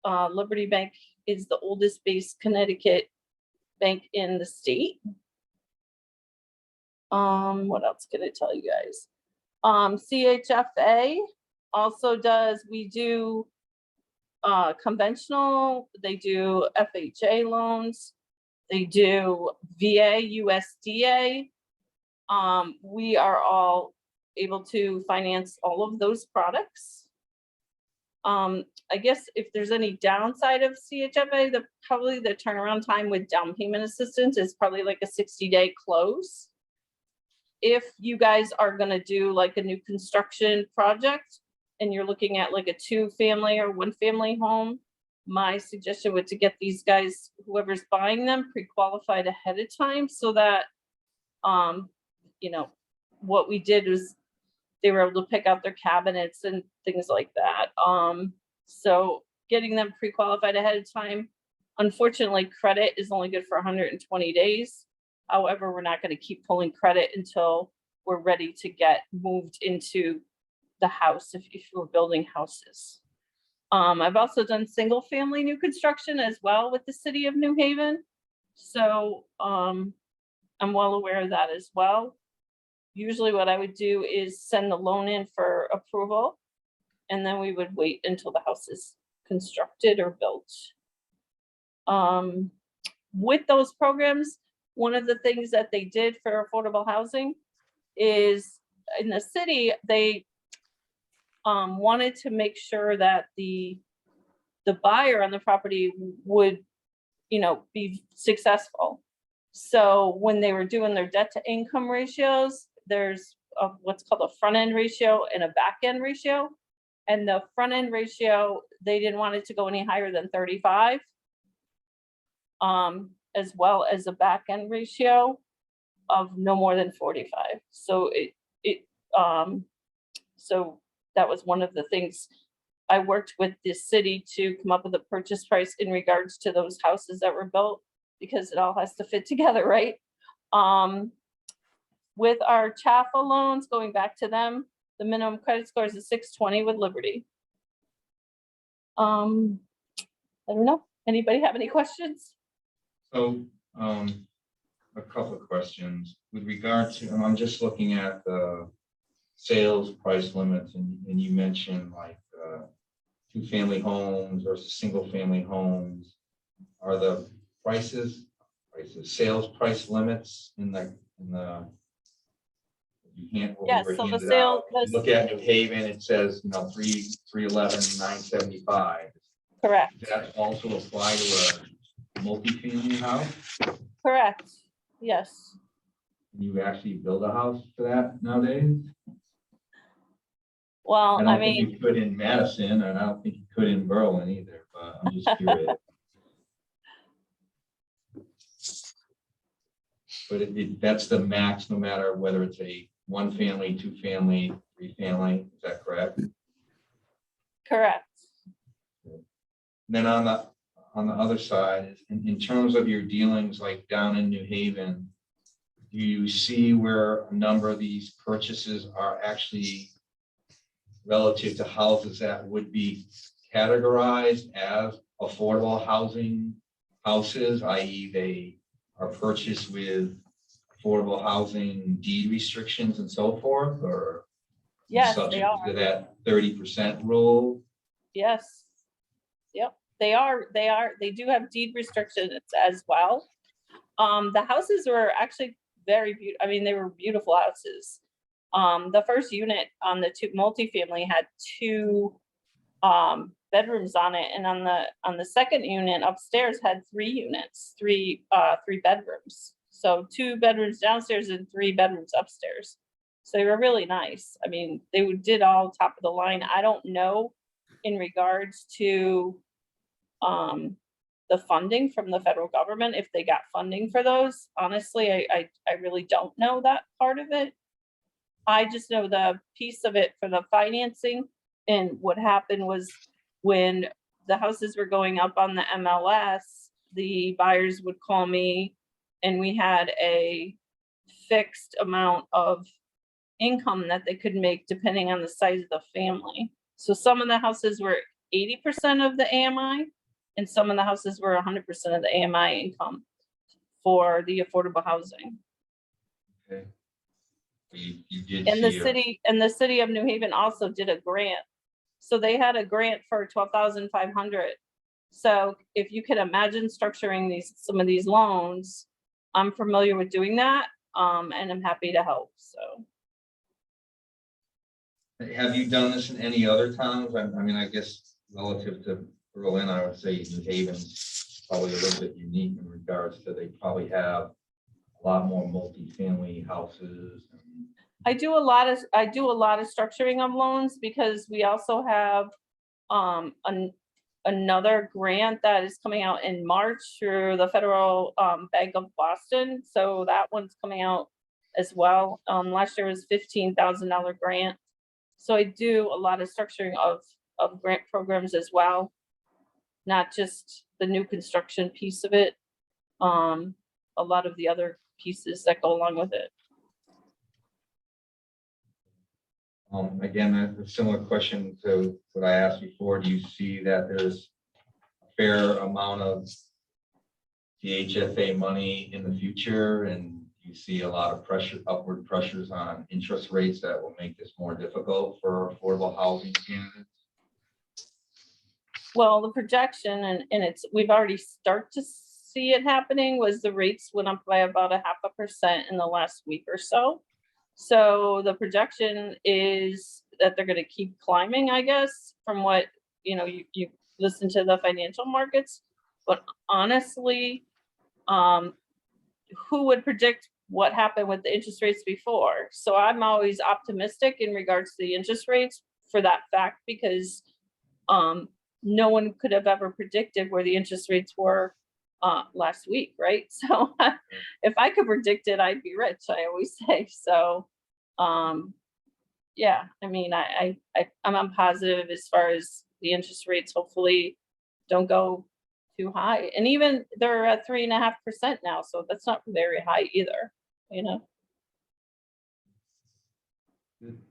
Speaker 11: Liberty Bank is the oldest based Connecticut bank in the state. What else can I tell you guys? CHFA also does, we do conventional, they do FHA loans, they do VA, USDA. We are all able to finance all of those products. I guess if there's any downside of CHFA, probably the turnaround time with down payment assistance is probably like a 60-day close. if you guys are gonna do like a new construction project and you're looking at like a 2-family or 1-family home, my suggestion would to get these guys, whoever's buying them, pre-qualified ahead of time so that, you know, what we did was they were able to pick out their cabinets and things like that. So getting them pre-qualified ahead of time. Unfortunately, credit is only good for 120 days. However, we're not going to keep pulling credit until we're ready to get moved into the house if we're building houses. I've also done single family new construction as well with the city of New Haven. So I'm well aware of that as well. Usually what I would do is send the loan in for approval, and then we would wait until the house is constructed or built. With those programs, one of the things that they did for affordable housing is in the city, they wanted to make sure that the buyer on the property would, you know, be successful. So when they were doing their debt to income ratios, there's what's called a front end ratio and a back end ratio. And the front end ratio, they didn't want it to go any higher than 35, as well as a back end ratio of no more than 45. So so that was one of the things I worked with the city to come up with a purchase price in regards to those houses that were built, because it all has to fit together, right? With our Chfa loans, going back to them, the minimum credit score is a 620 with Liberty. I don't know. Anybody have any questions?
Speaker 1: So, a couple of questions with regard to, I'm just looking at the sales price limits, and you mentioned like 2-family homes versus single-family homes. Are the sales price limits in the
Speaker 11: Yes, so the sale,
Speaker 1: look at New Haven, it says, you know, 311, 975.
Speaker 11: correct,
Speaker 1: Does that also apply to a multi-family house?
Speaker 11: correct, yes.
Speaker 1: Can you actually build a house for that nowadays?
Speaker 11: Well,
Speaker 1: I
Speaker 11: I
Speaker 1: don't think
Speaker 11: mean,
Speaker 1: you could in Madison, and I don't think you could in Berlin either, but I'm just curious. But that's the max, no matter whether it's a 1-family, 2-family, 3-family, is that correct?
Speaker 11: correct.
Speaker 1: And then on the other side, in terms of your dealings like down in New Haven, do you see where a number of these purchases are actually relative to houses that would be categorized as affordable housing houses, i.e. they are purchased with affordable housing deed restrictions and so forth, or
Speaker 11: Yes, they
Speaker 1: subject
Speaker 11: are.
Speaker 1: to that 30% rule?
Speaker 11: Yes. Yep, they are. They do have deed restrictions as well. The houses were actually very beautiful. I mean, they were beautiful houses. The first unit on the 2 multifamily had 2 bedrooms on it, and on the second unit upstairs had 3 units, 3 bedrooms. So 2 bedrooms downstairs and 3 bedrooms upstairs. So they were really nice. I mean, they did all top of the line. I don't know in regards to the funding from the federal government, if they got funding for those. Honestly, I really don't know that part of it. I just know the piece of it for the financing. And what happened was when the houses were going up on the MLS, the buyers would call me, and we had a fixed amount of income that they could make depending on the size of the family. So some of the houses were 80% of the AMI, and some of the houses were 100% of the AMI income for the affordable housing.
Speaker 1: Okay. You did
Speaker 11: And the
Speaker 1: see
Speaker 11: city of New Haven also did a grant. So they had a grant for $12,500. So if you could imagine structuring some of these loans, I'm familiar with doing that, and I'm happy to help. So.
Speaker 1: Have you done this in any other towns? I mean, I guess relative to Berlin, I would say New Haven's probably a little bit unique in regards to they probably have a lot more multifamily houses. And
Speaker 11: I do a lot of structuring of loans because we also have another grant that is coming out in March through the Federal Bank of Boston. So that one's coming out as well. Last year was $15,000 grant. So I do a lot of structuring of grant programs as well, not just the new construction piece of it. A lot of the other pieces that go along with it.
Speaker 1: Again, a similar question to what I asked before. Do you see that there's a fair amount of DHFA money in the future, and you see a lot of pressure, upward pressures on interest rates that will make this more difficult for affordable housing candidates?
Speaker 11: Well, the projection, and we've already start to see it happening, was the rates went up by about 0.5% in the last week or so. So the projection is that they're going to keep climbing, I guess, from what, you listen to the financial markets. But honestly, who would predict what happened with the interest rates before? So I'm always optimistic in regards to the interest rates for that fact, because no one could have ever predicted where the interest rates were last week, right? So if I could predict it, I'd be rich, I always say. So yeah, I mean, I'm positive as far as the interest rates hopefully don't go too high. And even they're at 3.5% now, so that's not very high either,
Speaker 1: Good.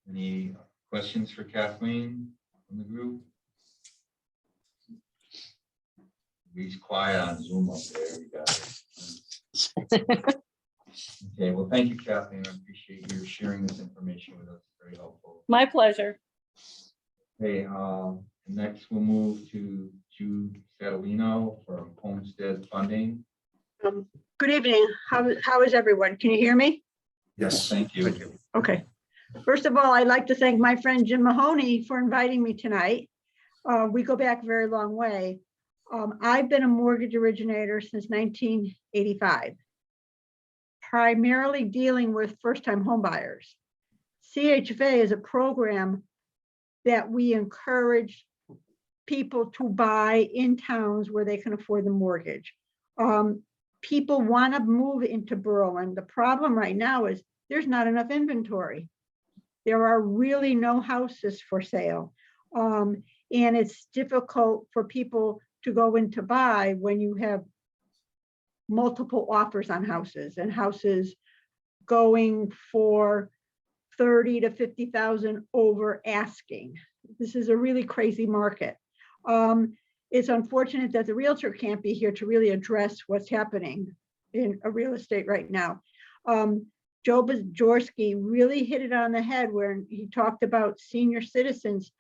Speaker 1: Any questions for Kathleen from the group? He's quiet on Zoom up there. You got it. Okay, well, thank you, Kathleen. I appreciate you sharing this information with us. Very helpful.
Speaker 11: My pleasure.
Speaker 1: Okay, next we'll move to Jude Catalino from Homestead Funding.
Speaker 12: Good evening. How is everyone? Can you hear me?
Speaker 1: Yes, thank you.
Speaker 12: Okay. First of all, I'd like to thank my friend Jim Mahoney for inviting me tonight. We go back a very long way. I've been a mortgage originator since 1985, primarily dealing with first-time home buyers. CHFA is a program that we encourage people to buy in towns where they can afford the mortgage. People want to move into Berlin. The problem right now is there's not enough inventory. There are really no houses for sale. And it's difficult for people to go in to buy when you have multiple offers on houses, and houses going for 30 to 50,000 over asking. This is a really crazy market. It's unfortunate that the realtor can't be here to really address what's happening in real estate right now. Joe Bajorski really hit it on the head where he talked about senior citizens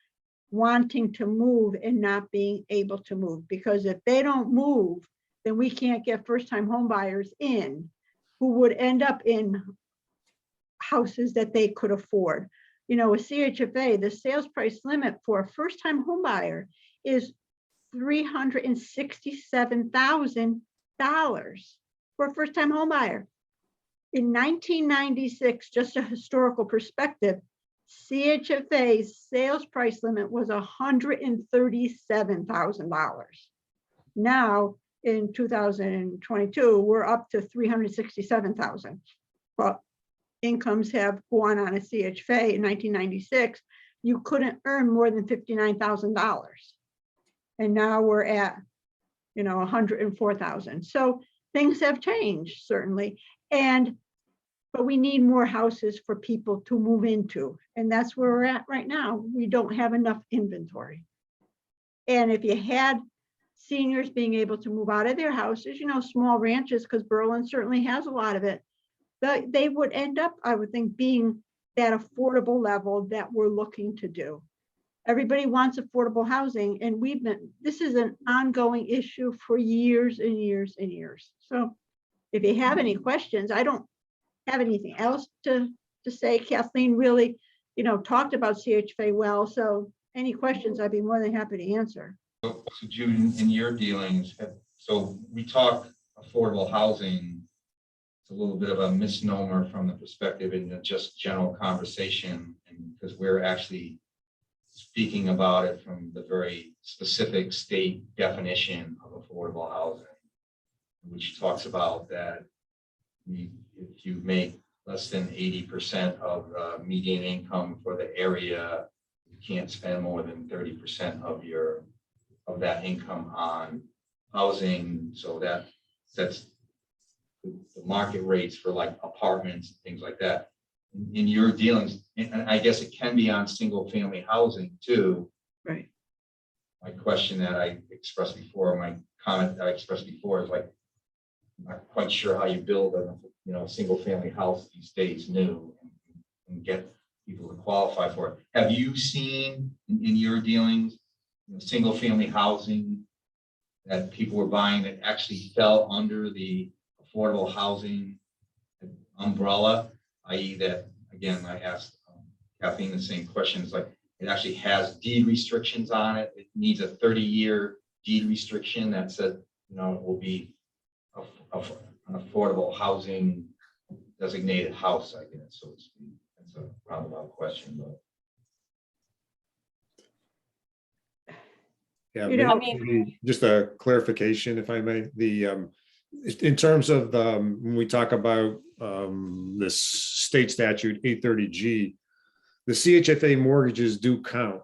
Speaker 12: wanting to move and not being able to move, because if they don't move, then we can't get first-time home buyers in who would end up in houses that they could afford. With CHFA, the sales price limit for a first-time home buyer is $367,000 for a first-time home buyer. In 1996, just a historical perspective, CHFA's sales price limit was $137,000. Now, in 2022, we're up to $367,000. But incomes have gone on a CHFA in 1996. You couldn't earn more than $59,000. And now we're at, $104,000. So things have changed, certainly. But we need more houses for people to move into. And that's where we're at right now. We don't have enough inventory. And if you had seniors being able to move out of their houses, small ranches, because Berlin certainly has a lot of it, they would end up, I would think, being that affordable level that we're looking to do. Everybody wants affordable housing, and this is an ongoing issue for years and years and years. So if you have any questions, I don't have anything else to say. Kathleen really, talked about CHFA well. So any questions, I'd be more than happy to answer.
Speaker 1: So Jude, in your dealings, so we talk affordable housing it's a little bit of a misnomer from the perspective in the just general conversation, and because we're actually speaking about it from the very specific state definition of affordable housing, which talks about that if you make less than 80% of the median income for the area, you can't spend more than 30% of that income on housing. So that sets the market rates for like apartments and things like that. In your dealings, and I guess it can be on single family housing too.
Speaker 12: Right.
Speaker 1: My question that I expressed before, my comment that I expressed before is like, I'm not quite sure how you build a single family house these days new and get people to qualify for it. Have you seen in your dealings, single family housing that people were buying that actually fell under the affordable housing umbrella, i.e. that, again, I asked Kathleen the same question. It's like, it actually has deed restrictions on it. It needs a 30-year deed restriction that said, it will be an affordable housing designated house, I guess, so to speak. That's a roundabout question, but.
Speaker 10: Yeah,
Speaker 12: You know,
Speaker 10: maybe just a clarification, if I may, in terms of when we talk about this state statute 830G, the CHFA mortgages do count.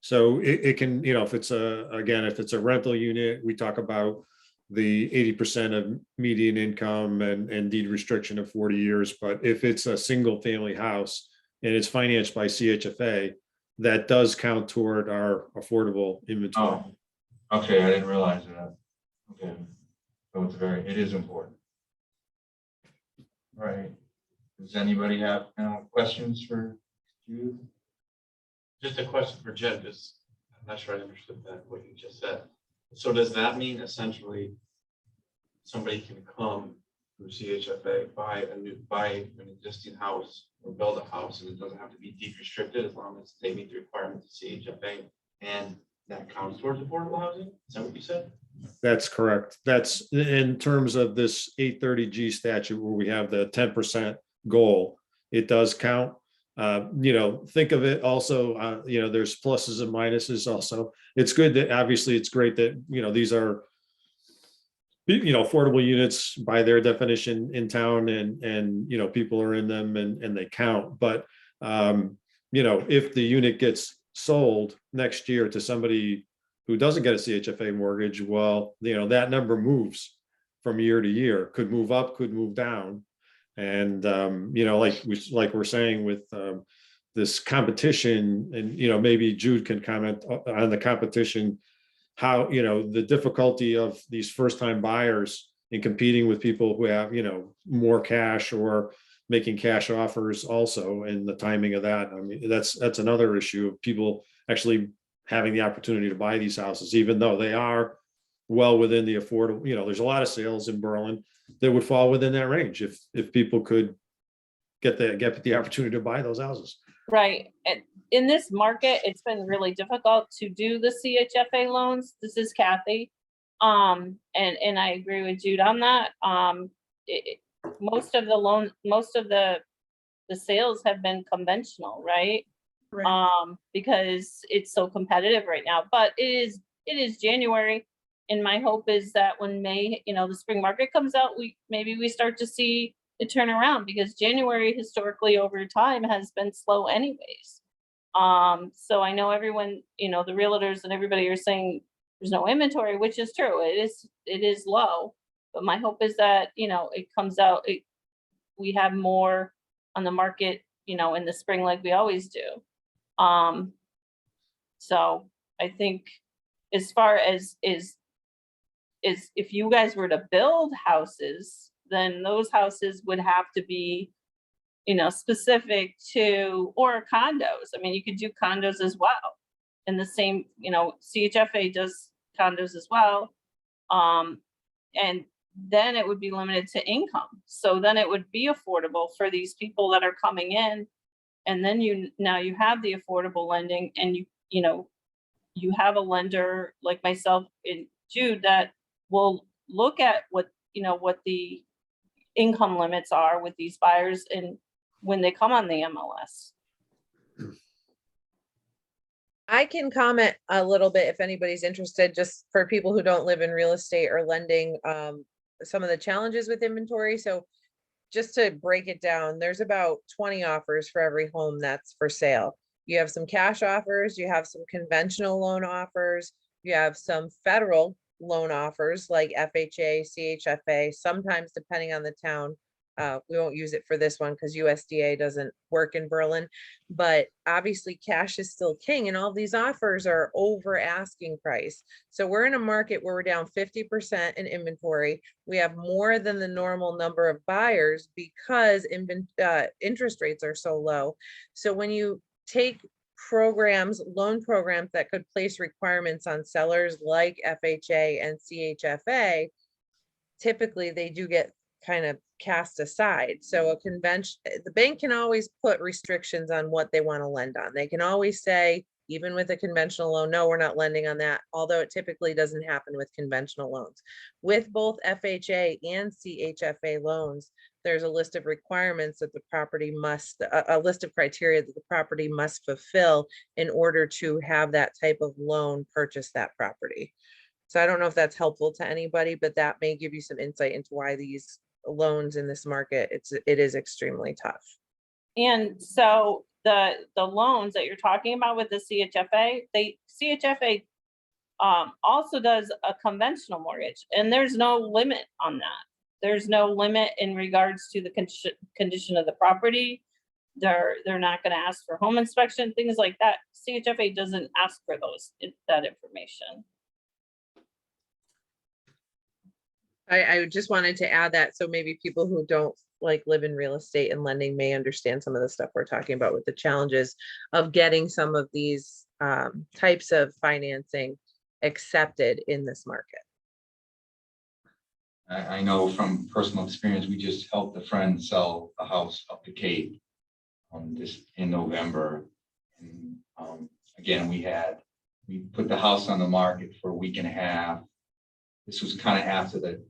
Speaker 10: So it can, if it's a rental unit, we talk about the 80% of median income and deed restriction of 40 years. But if it's a single family house and it's financed by CHFA, that does count toward our affordable inventory.
Speaker 1: Oh, okay, I didn't realize that. Okay, so it is important. All right. Does anybody have questions for you?
Speaker 5: Just a question for Jen, because I'm not sure I understood that, what you just said. So does that mean essentially somebody can come through CHFA, buy an existing house or build a house, and it doesn't have to be deed restricted as long as they meet the requirements of CHFA, and that counts towards affordable housing? Is that what you said?
Speaker 10: That's correct. That's in terms of this 830G statute where we have the 10% goal. It does count. Think of it also, there's pluses and minuses also. It's good that obviously it's great that, these are, affordable units by their definition in town and people are in them and they count. But, if the unit gets sold next year to somebody who doesn't get a CHFA mortgage, well, that number moves from year to year, could move up, could move down. And, like we're saying with this competition, and, maybe Jude can comment on the competition, how, the difficulty of these first time buyers in competing with people who have, more cash or making cash offers also, and the timing of that. I mean, that's another issue of people actually having the opportunity to buy these houses, even though they are well within the affordable, there's a lot of sales in Berlin that would fall within that range if people could get the opportunity to buy those houses.
Speaker 11: Right. And in this market, it's been really difficult to do the CHFA loans. This is Kathy. And I agree with Jude on that. Most of the sales have been conventional, right?
Speaker 12: Right.
Speaker 11: Because it's so competitive right now, but it is January. And my hope is that when May, the spring market comes out, we start to see it turn around, because January historically over time has been slow anyways. So I know everyone, the realtors and everybody are saying there's no inventory, which is true. It is low, but my hope is that, it comes out, we have more on the market, in the spring, like we always do. So I think as far as is if you guys were to build houses, then those houses would have to be, specific to, or condos. I mean, you could do condos as well. And the same, CHFA does condos as well. And then it would be limited to income. So then it would be affordable for these people that are coming in. And then now you have the affordable lending, and you have a lender like myself and Jude that will look at what the income limits are with these buyers and when they come on the MLS.
Speaker 4: I can comment a little bit if anybody's interested, just for people who don't live in real estate or lending, some of the challenges with inventory. So just to break it down, there's about 20 offers for every home that's for sale. You have some cash offers, you have some conventional loan offers, you have some federal loan offers like FHA, CHFA, sometimes depending on the town. We won't use it for this one because USDA doesn't work in Berlin, but obviously cash is still king and all these offers are over asking price. So we're in a market where we're down 50% in inventory. We have more than the normal number of buyers because interest rates are so low. So when you take programs, loan programs that could place requirements on sellers like FHA and CHFA, typically they do get kind of cast aside. So a convention, the bank can always put restrictions on what they want to lend on. They can always say, even with a conventional loan, no, we're not lending on that, although it typically doesn't happen with conventional loans. With both FHA and CHFA loans, there's a list of requirements that the property must, a list of criteria that the property must fulfill in order to have that type of loan purchase that property. So I don't know if that's helpful to anybody, but that may give you some insight into why these loans in this market, it is extremely tough.
Speaker 11: And so the loans that you're talking about with the CHFA, CHFA also does a conventional mortgage, and there's no limit on that. There's no limit in regards to the condition of the property. They're not going to ask for home inspection, things like that. CHFA doesn't ask for that information.
Speaker 4: I just wanted to add that so maybe people who don't live in real estate and lending may understand some of the stuff we're talking about with the challenges of getting some of these types of financing accepted in this market.
Speaker 1: I know from personal experience, we just helped a friend sell a house up the Cape just in November. And again, we put the house on the market for a week and a half. This was kind of after the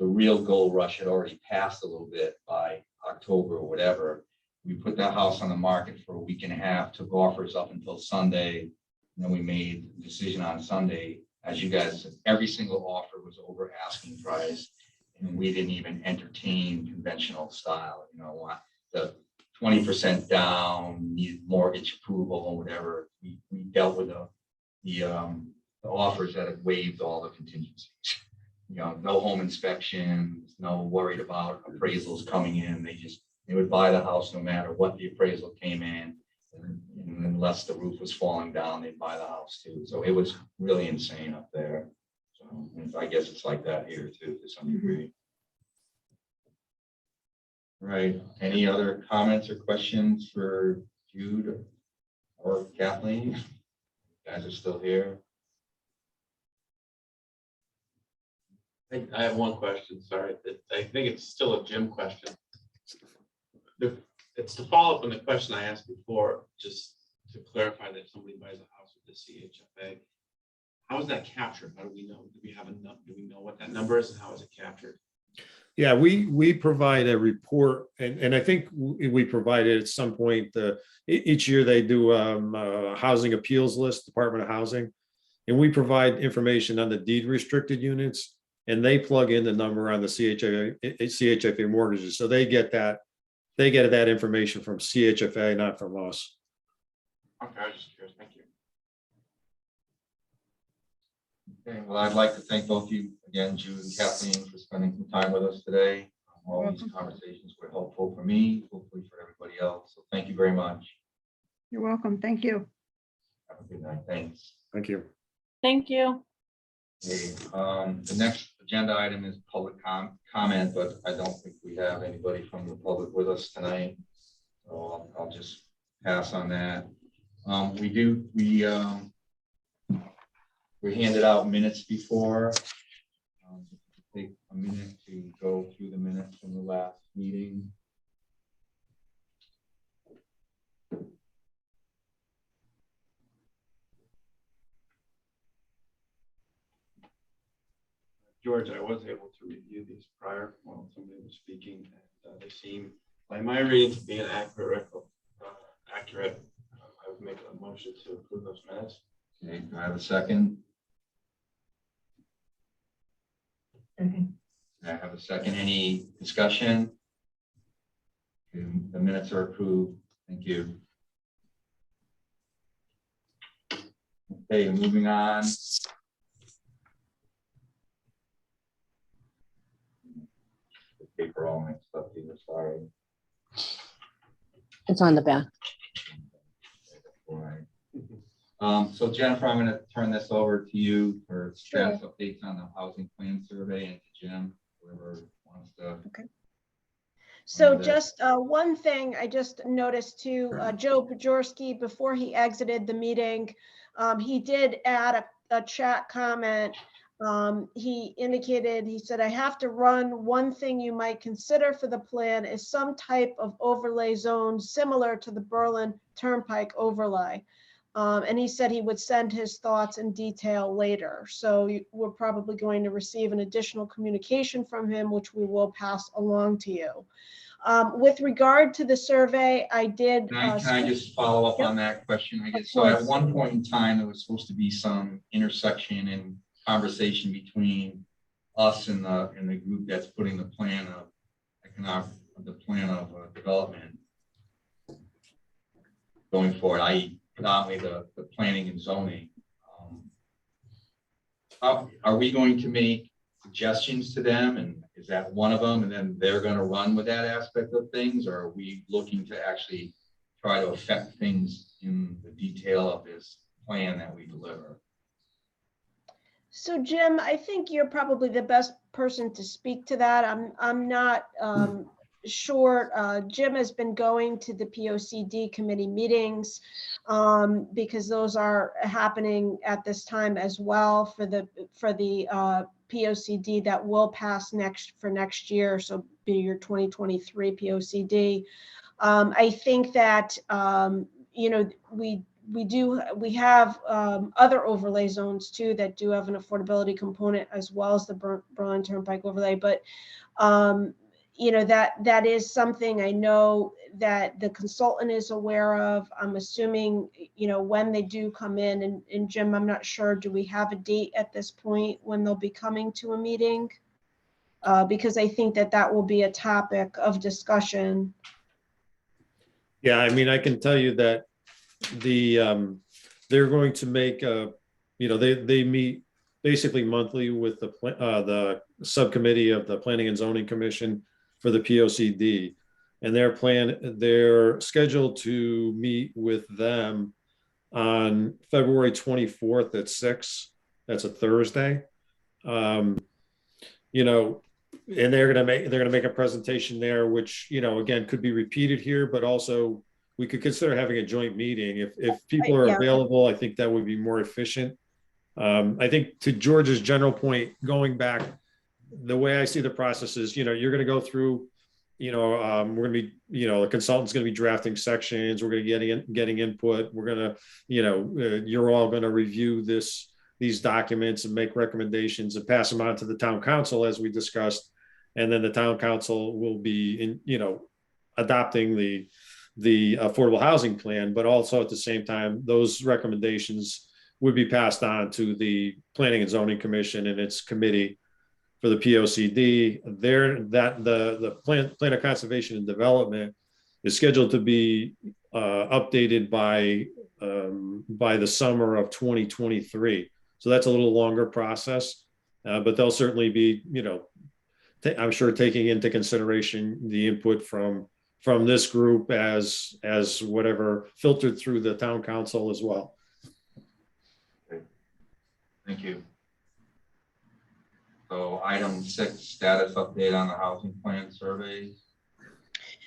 Speaker 1: real gold rush had already passed a little bit by October or whatever. We put that house on the market for a week and a half, took offers up until Sunday. And then we made a decision on Sunday. As you guys said, every single offer was over asking price. And we didn't even entertain conventional style, the 20% down, needed mortgage approval or whatever. We dealt with the offers that had waived all the contingencies. No home inspections, no worried about appraisals coming in. They would buy the house no matter what the appraisal came in. And unless the roof was falling down, they'd buy the house too. So it was really insane up there. So I guess it's like that here too, to some degree. Right. Any other comments or questions for Jude or Kathleen? You guys are still here.
Speaker 5: I have one question, sorry. I think it's still a Jim question. It's to follow up on the question I asked before, just to clarify that if somebody buys a house with the CHFA, how is that captured? How do we know? Do we know what that number is and how is it captured?
Speaker 10: Yeah, we provide a report, and I think we provided at some point, each year they do a housing appeals list, Department of Housing, and we provide information on the deed restricted units, and they plug in the number on the CHFA mortgages. So they get that information from CHFA, not from us.
Speaker 5: Okay, I was just curious. Thank you.
Speaker 1: Okay, well, I'd like to thank both of you again, Jude and Kathleen, for spending some time with us today. All these conversations were helpful for me, hopefully for everybody else. So thank you very much.
Speaker 12: You're welcome. Thank you.
Speaker 1: Have a good night. Thanks.
Speaker 10: Thank you.
Speaker 11: Thank you.
Speaker 1: Okay, the next agenda item is public comment, but I don't think we have anybody from the public with us tonight. So I'll just pass on that. We handed out minutes before. Take a minute to go through the minutes from the last meeting.
Speaker 5: George, I was able to review these prior while somebody was speaking, and they seem, by my reading, to be an accurate. I would make a motion to approve those minutes.
Speaker 1: Okay, do I have a second?
Speaker 12: Okay.
Speaker 1: I have a second. Any discussion? Okay, the minutes are approved. Thank you. Okay, moving on. The paper all mixed up here, sorry.
Speaker 2: It's on the back.
Speaker 1: Right. So Jennifer, I'm going to turn this over to you for status updates on the housing plan survey, and to Jim, whoever wants to.
Speaker 7: Okay. So
Speaker 1: that.
Speaker 7: just one thing I just noticed too, Joe Pajorski, before he exited the meeting, he did add a chat comment. He indicated, he said, I have to run. One thing you might consider for the plan is some type of overlay zone similar to the Berlin Turnpike overlay. And he said he would send his thoughts in detail later. So we're probably going to receive an additional communication from him, which we will pass along to you. With regard to the survey, I did.
Speaker 1: Can I just follow up on that question? I guess so. At one point in time, there was supposed to be some intersection and conversation between us and the group that's putting the plan of development going forward, i.e. predominantly the planning and zoning. Are we going to make suggestions to them, and is that one of them, and then they're going to run with that aspect of things, or are we looking to actually try to affect things in the detail of this plan that we deliver?
Speaker 7: So Jim, I think you're probably the best person to speak to that. I'm not sure. Jim has been going to the POCD committee meetings because those are happening at this time as well for the POCD that will pass next year. So be your 2023 POCD. I think that we have other overlay zones too that do have an affordability component as well as the Berlin Turnpike overlay. But that is something I know that the consultant is aware of. I'm assuming, when they do come in, and Jim, I'm not sure, do we have a date at this point when they'll be coming to a meeting? Because I think that will be a topic of discussion.
Speaker 10: Yeah, I mean, I can tell you that they're going to make they meet basically monthly with the subcommittee of the Planning and Zoning Commission for the POCD, and they're scheduled to meet with them on February 24th at 6. That's a Thursday. And they're gonna make a presentation there, which again could be repeated here, but also we could consider having a joint meeting if people are available. I think that would be more efficient. I think to George's general point, going back, the way I see the process is, you're going to go through, we're going to be, the consultant's going to be drafting sections. We're going to getting input. We're going to, you're all going to review these documents and make recommendations and pass them on to the town council as we discussed. And then the town council will be adopting the affordable housing plan, but also at the same time, those recommendations would be passed on to the Planning and Zoning Commission and its committee for the POCD. The plan of conservation and development is scheduled to be updated by the summer of 2023. So that's a little longer process, but they'll certainly be, I'm sure, taking into consideration the input from this group as whatever filtered through the town council as well.
Speaker 1: Thank you. So item 6, status update on the housing plan surveys.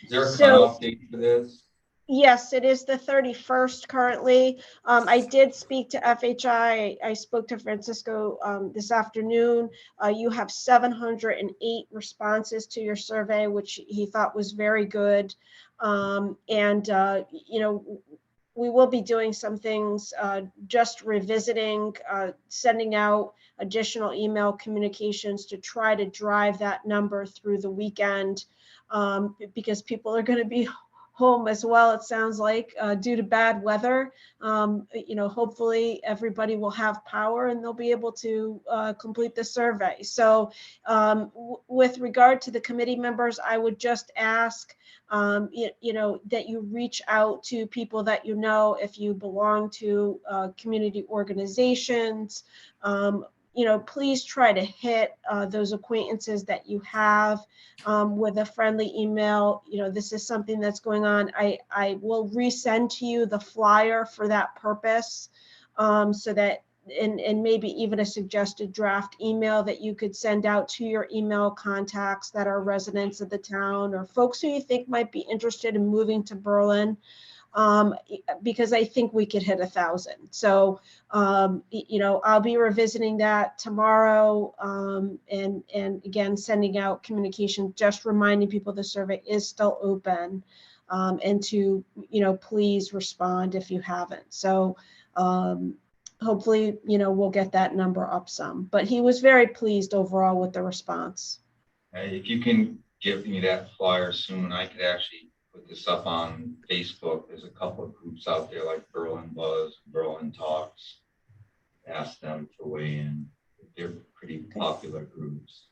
Speaker 1: Is there a cutoff date for this?
Speaker 7: Yes, it is the 31st currently. I did speak to FHI. I spoke to Francisco this afternoon. You have 708 responses to your survey, which he thought was very good. we will be doing some things, just revisiting, sending out additional email communications to try to drive that number through the weekend, because people are going to be home as well, it sounds like, due to bad weather. Hopefully everybody will have power and they'll be able to complete the survey. So with regard to the committee members, I would just ask that you reach out to people that you know, if you belong to community organizations. Please try to hit those acquaintances that you have with a friendly email. This is something that's going on. I will resend to you the flyer for that purpose, so that, and maybe even a suggested draft email that you could send out to your email contacts that are residents of the town or folks who you think might be interested in moving to Berlin. Because I think we could hit 1,000. So, I'll be revisiting that tomorrow, and again, sending out communication, just reminding people the survey is still open, and to, please respond if you haven't. So, hopefully, we'll get that number up some, but he was very pleased overall with the response.
Speaker 1: If you can give me that flyer soon, I could actually put this up on Facebook. There's a couple of groups out there like Berlin Buzz, Berlin Talks. Ask them to weigh in. They're pretty popular groups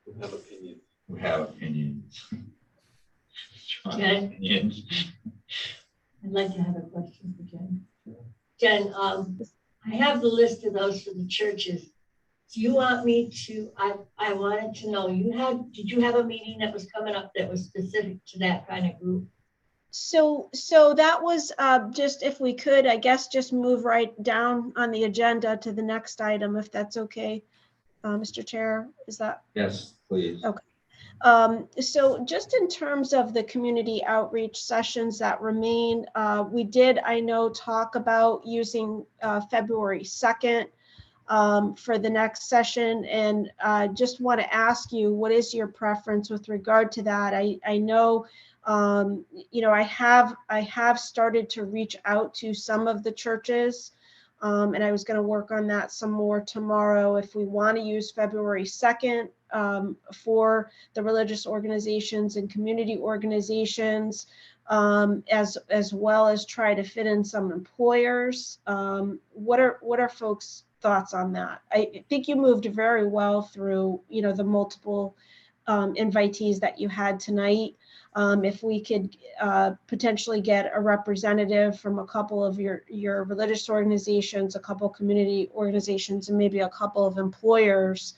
Speaker 5: Who have opinions.
Speaker 1: who have opinions. Strong
Speaker 13: Jen?
Speaker 1: opinions.
Speaker 13: I'd like to have a question for Jen. Jen, I have the list of those for the churches. Do you want me to, I wanted to know, did you have a meeting that was coming up that was specific to that kind of group?
Speaker 7: So that was just, if we could, I guess, just move right down on the agenda to the next item, if that's okay, Mr. Chair, is that?
Speaker 1: Yes, please.
Speaker 7: Okay. So just in terms of the community outreach sessions that remain, we did, I know, talk about using February 2nd for the next session, and just want to ask you, what is your preference with regard to that? I know, I have started to reach out to some of the churches, and I was going to work on that some more tomorrow. If we want to use February 2nd for the religious organizations and community organizations, as well as try to fit in some employers. What are folks' thoughts on that? I think you moved very well through, the multiple invitees that you had tonight. If we could potentially get a representative from a couple of your religious organizations, a couple community organizations, and maybe a couple of employers,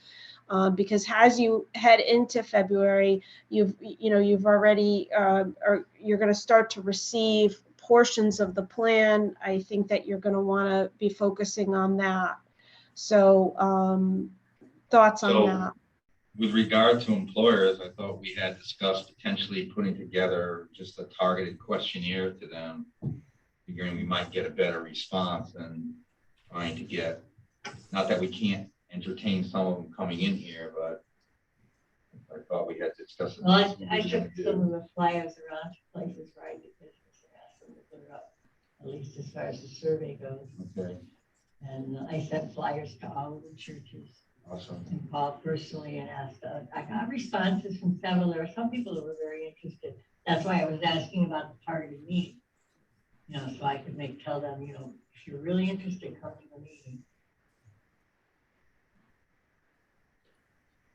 Speaker 7: because as you head into February, you've already, or you're going to start to receive portions of the plan. I think that you're going to want to be focusing on that. So thoughts on that?
Speaker 1: With regard to employers, I thought we had discussed potentially putting together just a targeted questionnaire to them, figuring we might get a better response than trying to get, not that we can't entertain some of them coming in here, but I thought we had discussed.
Speaker 13: Well, I took some of the flyers around to places where I did business and asked them to put it up, at least as far as the survey goes.
Speaker 1: Okay,
Speaker 13: And I sent flyers to all of the churches.
Speaker 1: awesome.
Speaker 13: And called personally and asked. I got responses from several. There were some people that were very interested. That's why I was asking about the targeted meeting. So I could tell them, if you're really interested, come to the meeting.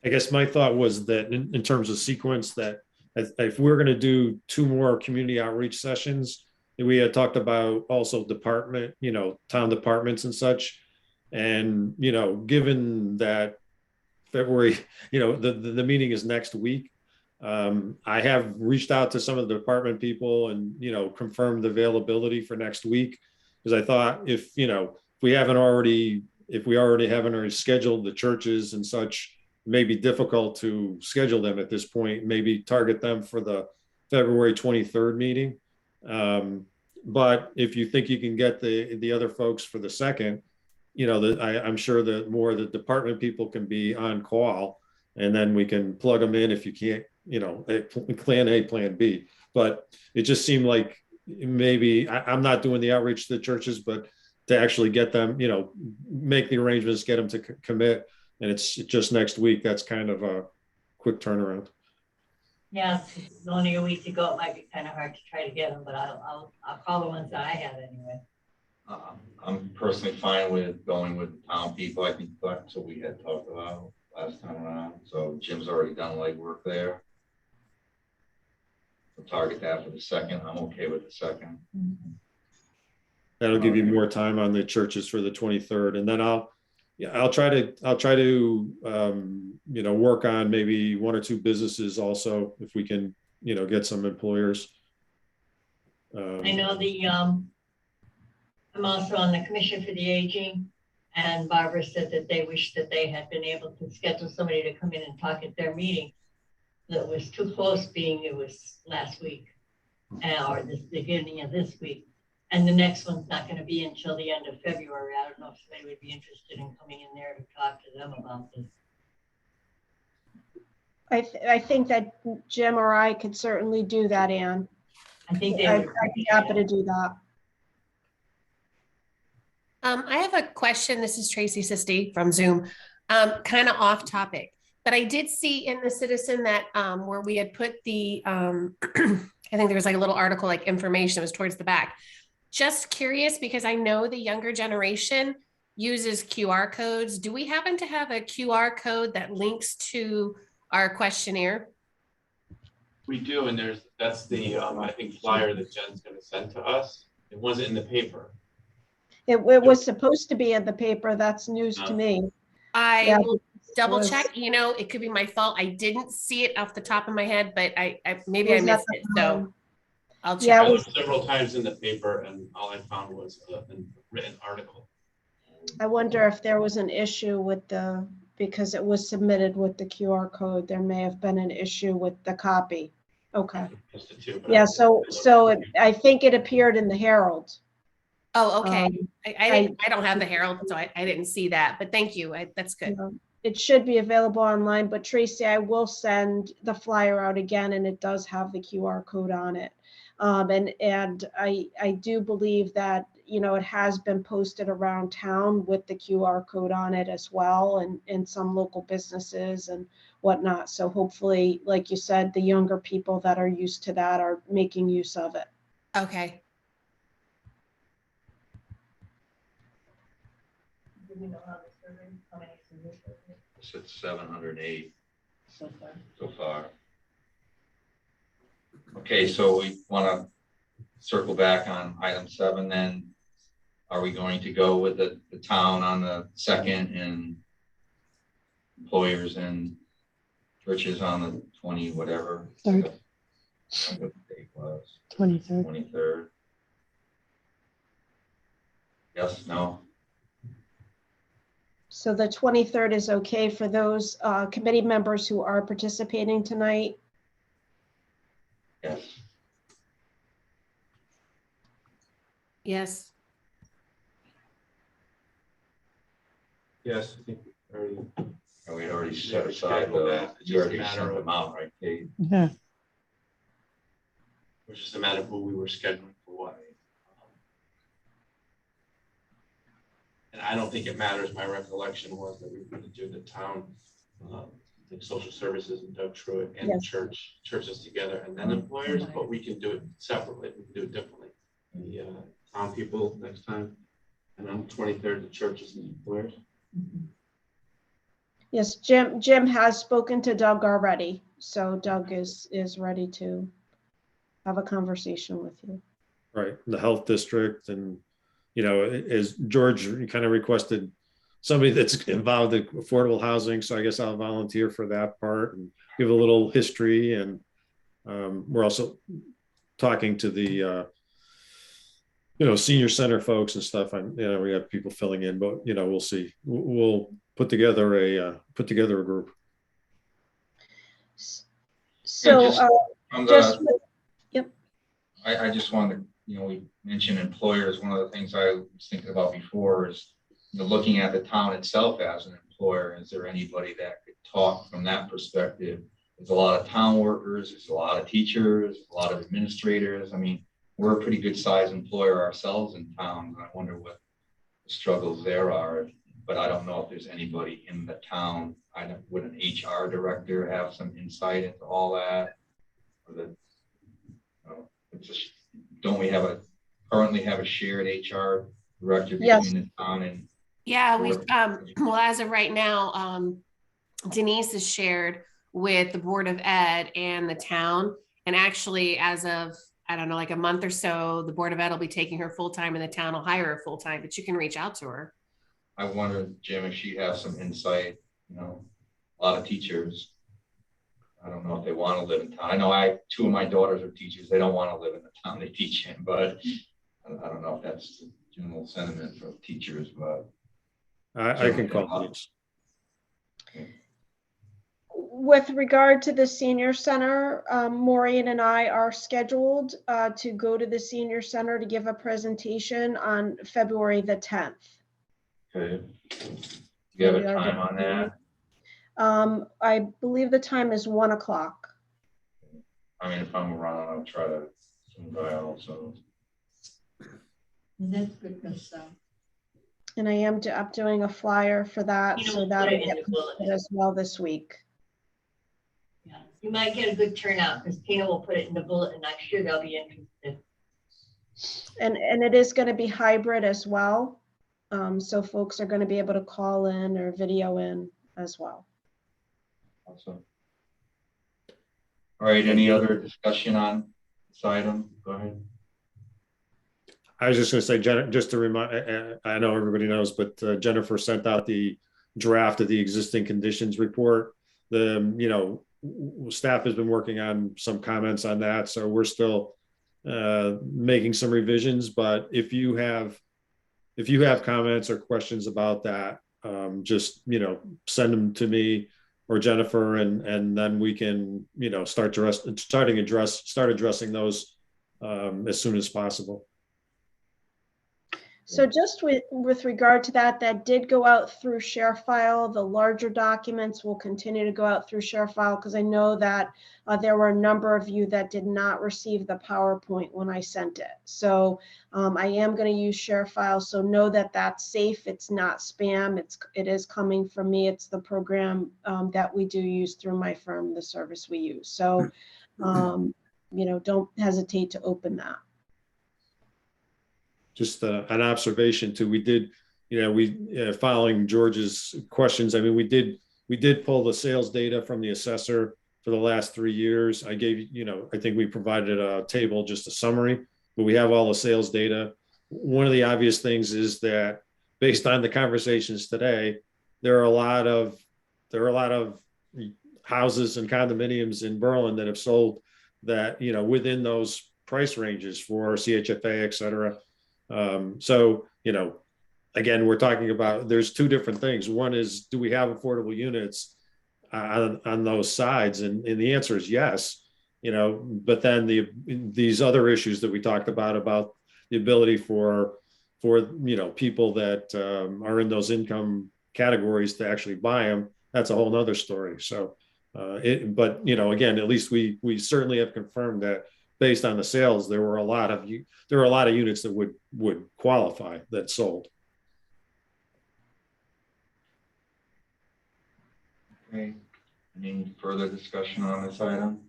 Speaker 10: I guess my thought was that in terms of sequence, that if we're going to do 2 more community outreach sessions, we had talked about also department, town departments and such. And, given that February, the meeting is next week, I have reached out to some of the department people and, confirmed availability for next week. Because I thought if we already haven't scheduled the churches and such, it may be difficult to schedule them at this point, maybe target them for the February 23rd meeting. But if you think you can get the other folks for the 2nd, I'm sure that more of the department people can be on call, and then we can plug them in if you can't, plan A, plan B. But it just seemed like maybe, I'm not doing the outreach to the churches, but to actually get them, make the arrangements, get them to commit. And it's just next week. That's kind of a quick turnaround.
Speaker 13: Yes, it's only a week to go. It might be kind of hard to try to get them, but I'll call the ones that I have anyway.
Speaker 1: I'm personally fine with going with town people. I think that's what we had talked about last time around. So Jim's already done legwork there. We'll target that for the 2nd. I'm okay with the 2nd.
Speaker 10: That'll give you more time on the churches for the 23rd. And then I'll try to work on maybe 1 or 2 businesses also, if we can, get some employers.
Speaker 13: I know I'm also on the Commission for the Aging, and Barbara said that they wish that they had been able to schedule somebody to come in and talk at their meeting. That was too close, being it was last week or the beginning of this week. And the next one's not going to be until the end of February. I don't know if somebody would be interested in coming in there to talk to them about this.
Speaker 7: I think that Jim or I could certainly do that, Ann.
Speaker 13: I think they
Speaker 7: I'd
Speaker 13: would.
Speaker 7: be happy to do that.
Speaker 14: I have a question. This is Tracy Sisti from Zoom, kind of off topic, but I did see in the Citizen that where we had put the, I think there was like a little article, like information, it was towards the back. Just curious, because I know the younger generation uses QR codes. Do we happen to have a QR code that links to our questionnaire?
Speaker 5: We do, and that's the, I think, flyer that Jen's gonna send to us. It wasn't in the paper.
Speaker 7: It was supposed to be in the paper. That's news to me.
Speaker 14: I will double check, it could be my fault. I didn't see it off the top of my head, but I maybe I missed it. So I'll check.
Speaker 7: Yeah,
Speaker 5: I looked several times in the paper, and all I found was a written article.
Speaker 7: I wonder if there was an issue with because it was submitted with the QR code, there may have been an issue with the copy. Okay.
Speaker 5: Just the two, but
Speaker 7: Yeah, so I think it appeared in the Herald.
Speaker 14: Oh, okay. I don't have the Herald, so I didn't see that, but thank you. That's good.
Speaker 7: It should be available online, but Tracy, I will send the flyer out again, and it does have the QR code on it. And I do believe that, it has been posted around town with the QR code on it as well, and in some local businesses and whatnot. So hopefully, like you said, the younger people that are used to that are making use of it.
Speaker 14: Okay.
Speaker 13: Do we know how many submissions?
Speaker 1: It's 708
Speaker 13: So far.
Speaker 1: so far. Okay, so we want to circle back on item 7 then. Are we going to go with the town on the 2nd and employers and churches on the 20 whatever?
Speaker 2: Third.
Speaker 1: What the date was.
Speaker 2: 23rd.
Speaker 1: 23rd. Yes, no?
Speaker 7: So the 23rd is okay for those committee members who are participating tonight?
Speaker 1: Yes.
Speaker 14: Yes.
Speaker 5: Yes, I think
Speaker 1: We already set aside
Speaker 5: scheduled that. It's
Speaker 1: you
Speaker 5: just a
Speaker 1: already
Speaker 5: matter
Speaker 1: sent
Speaker 5: of-
Speaker 1: them out, right, Kate?
Speaker 2: Yeah.
Speaker 5: which is a matter of who we were scheduling for what. And I don't think it matters. My recollection was that we were going to do the town, the social services and Doug Truitt and the churches together, and then employers, but we can do it separately. We can do it differently. The town people next time, and on the 23rd, the churches and the employers.
Speaker 7: Yes, Jim has spoken to Doug already, so Doug is ready to have a conversation with you.
Speaker 10: Right, the health district, and as George kind of requested somebody that's involved in affordable housing, so I guess I'll volunteer for that part and give a little history. And we're also talking to the senior center folks and stuff. We have people filling in, but we'll see. We'll put together a group.
Speaker 7: So
Speaker 1: I just wanted to, we mentioned employers. One of the things I was thinking about before is, looking at the town itself as an employer. Is there anybody that could talk from that perspective? There's a lot of town workers, there's a lot of teachers, a lot of administrators. I mean, we're a pretty good sized employer ourselves in town. I wonder what the struggles there are, but I don't know if there's anybody in the town. Would an HR director have some insight into all that? Or it's just, don't we currently have a shared HR director
Speaker 7: Yes.
Speaker 1: between the town and?
Speaker 14: Yeah, well, as of right now, Denise is shared with the Board of Ed and the town. And actually, as of, I don't know, like a month or so, the Board of Ed will be taking her full-time and the town will hire her full-time, but you can reach out to her.
Speaker 1: I wonder, Jim, if she has some insight, a lot of teachers, I don't know if they want to live in town. I know two of my daughters are teachers. They don't want to live in the town they teach in, but I don't know if that's the general sentiment for teachers, but.
Speaker 10: I can call these.
Speaker 7: With regard to the senior center, Maureen and I are scheduled to go to the senior center to give a presentation on February the 10th.
Speaker 1: Okay. You have a time on that?
Speaker 7: I believe the time is 1 o'clock.
Speaker 1: I mean, if I'm around, I'll try to swing by also.
Speaker 13: That's good, because
Speaker 7: And I am doing a flyer for that,
Speaker 13: You know,
Speaker 7: so
Speaker 13: put
Speaker 7: that'll
Speaker 13: it in
Speaker 7: get
Speaker 13: the bulletin.
Speaker 7: posted as well this week.
Speaker 13: yeah, you might get a good turnout because Tina will put it in the bulletin. I'm sure they'll be interested.
Speaker 7: And it is going to be hybrid as well. So folks are going to be able to call in or video in as well.
Speaker 1: Awesome. All right, any other discussion on this item? Go ahead.
Speaker 10: I was just going to say, just to remind, I know everybody knows, but Jennifer sent out the draft of the existing conditions report. Staff has been working on some comments on that, so we're still making some revisions. But if you have comments or questions about that, just send them to me or Jennifer, and then we can start addressing those as soon as possible.
Speaker 7: So just with regard to that did go out through ShareFile. The larger documents will continue to go out through ShareFile because I know that there were a number of you that did not receive the PowerPoint when I sent it. So I am going to use ShareFile. So know that that's safe. It's not spam. It is coming from me. It's the program that we do use through my firm, the service we use. So don't hesitate to open that.
Speaker 10: Just an observation too. We did, following George's questions. I mean, we did pull the sales data from the assessor for the last 3 years. I gave, I think we provided a table, just a summary, but we have all the sales data. One of the obvious things is that based on the conversations today, there are a lot of houses and condominiums in Berlin that have sold that, within those price ranges for CHFA, et cetera. So, again, we're talking about, there's two different things. One is, do we have affordable units on those sides? And the answer is yes, but then these other issues that we talked about the ability for people that are in those income categories to actually buy them, that's a whole nother story. So, again, at least we certainly have confirmed that based on the sales, there were a lot of units that would qualify that sold.
Speaker 1: Okay. Any further discussion on this item?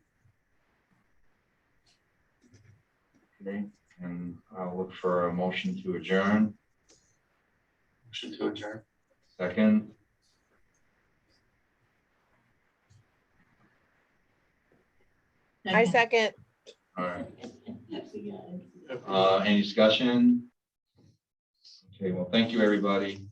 Speaker 1: Okay, and I'll look for a motion to adjourn.
Speaker 5: Motion to adjourn.
Speaker 1: Second.
Speaker 4: I second.
Speaker 1: All right. Any discussion? Okay, well, thank you, everybody.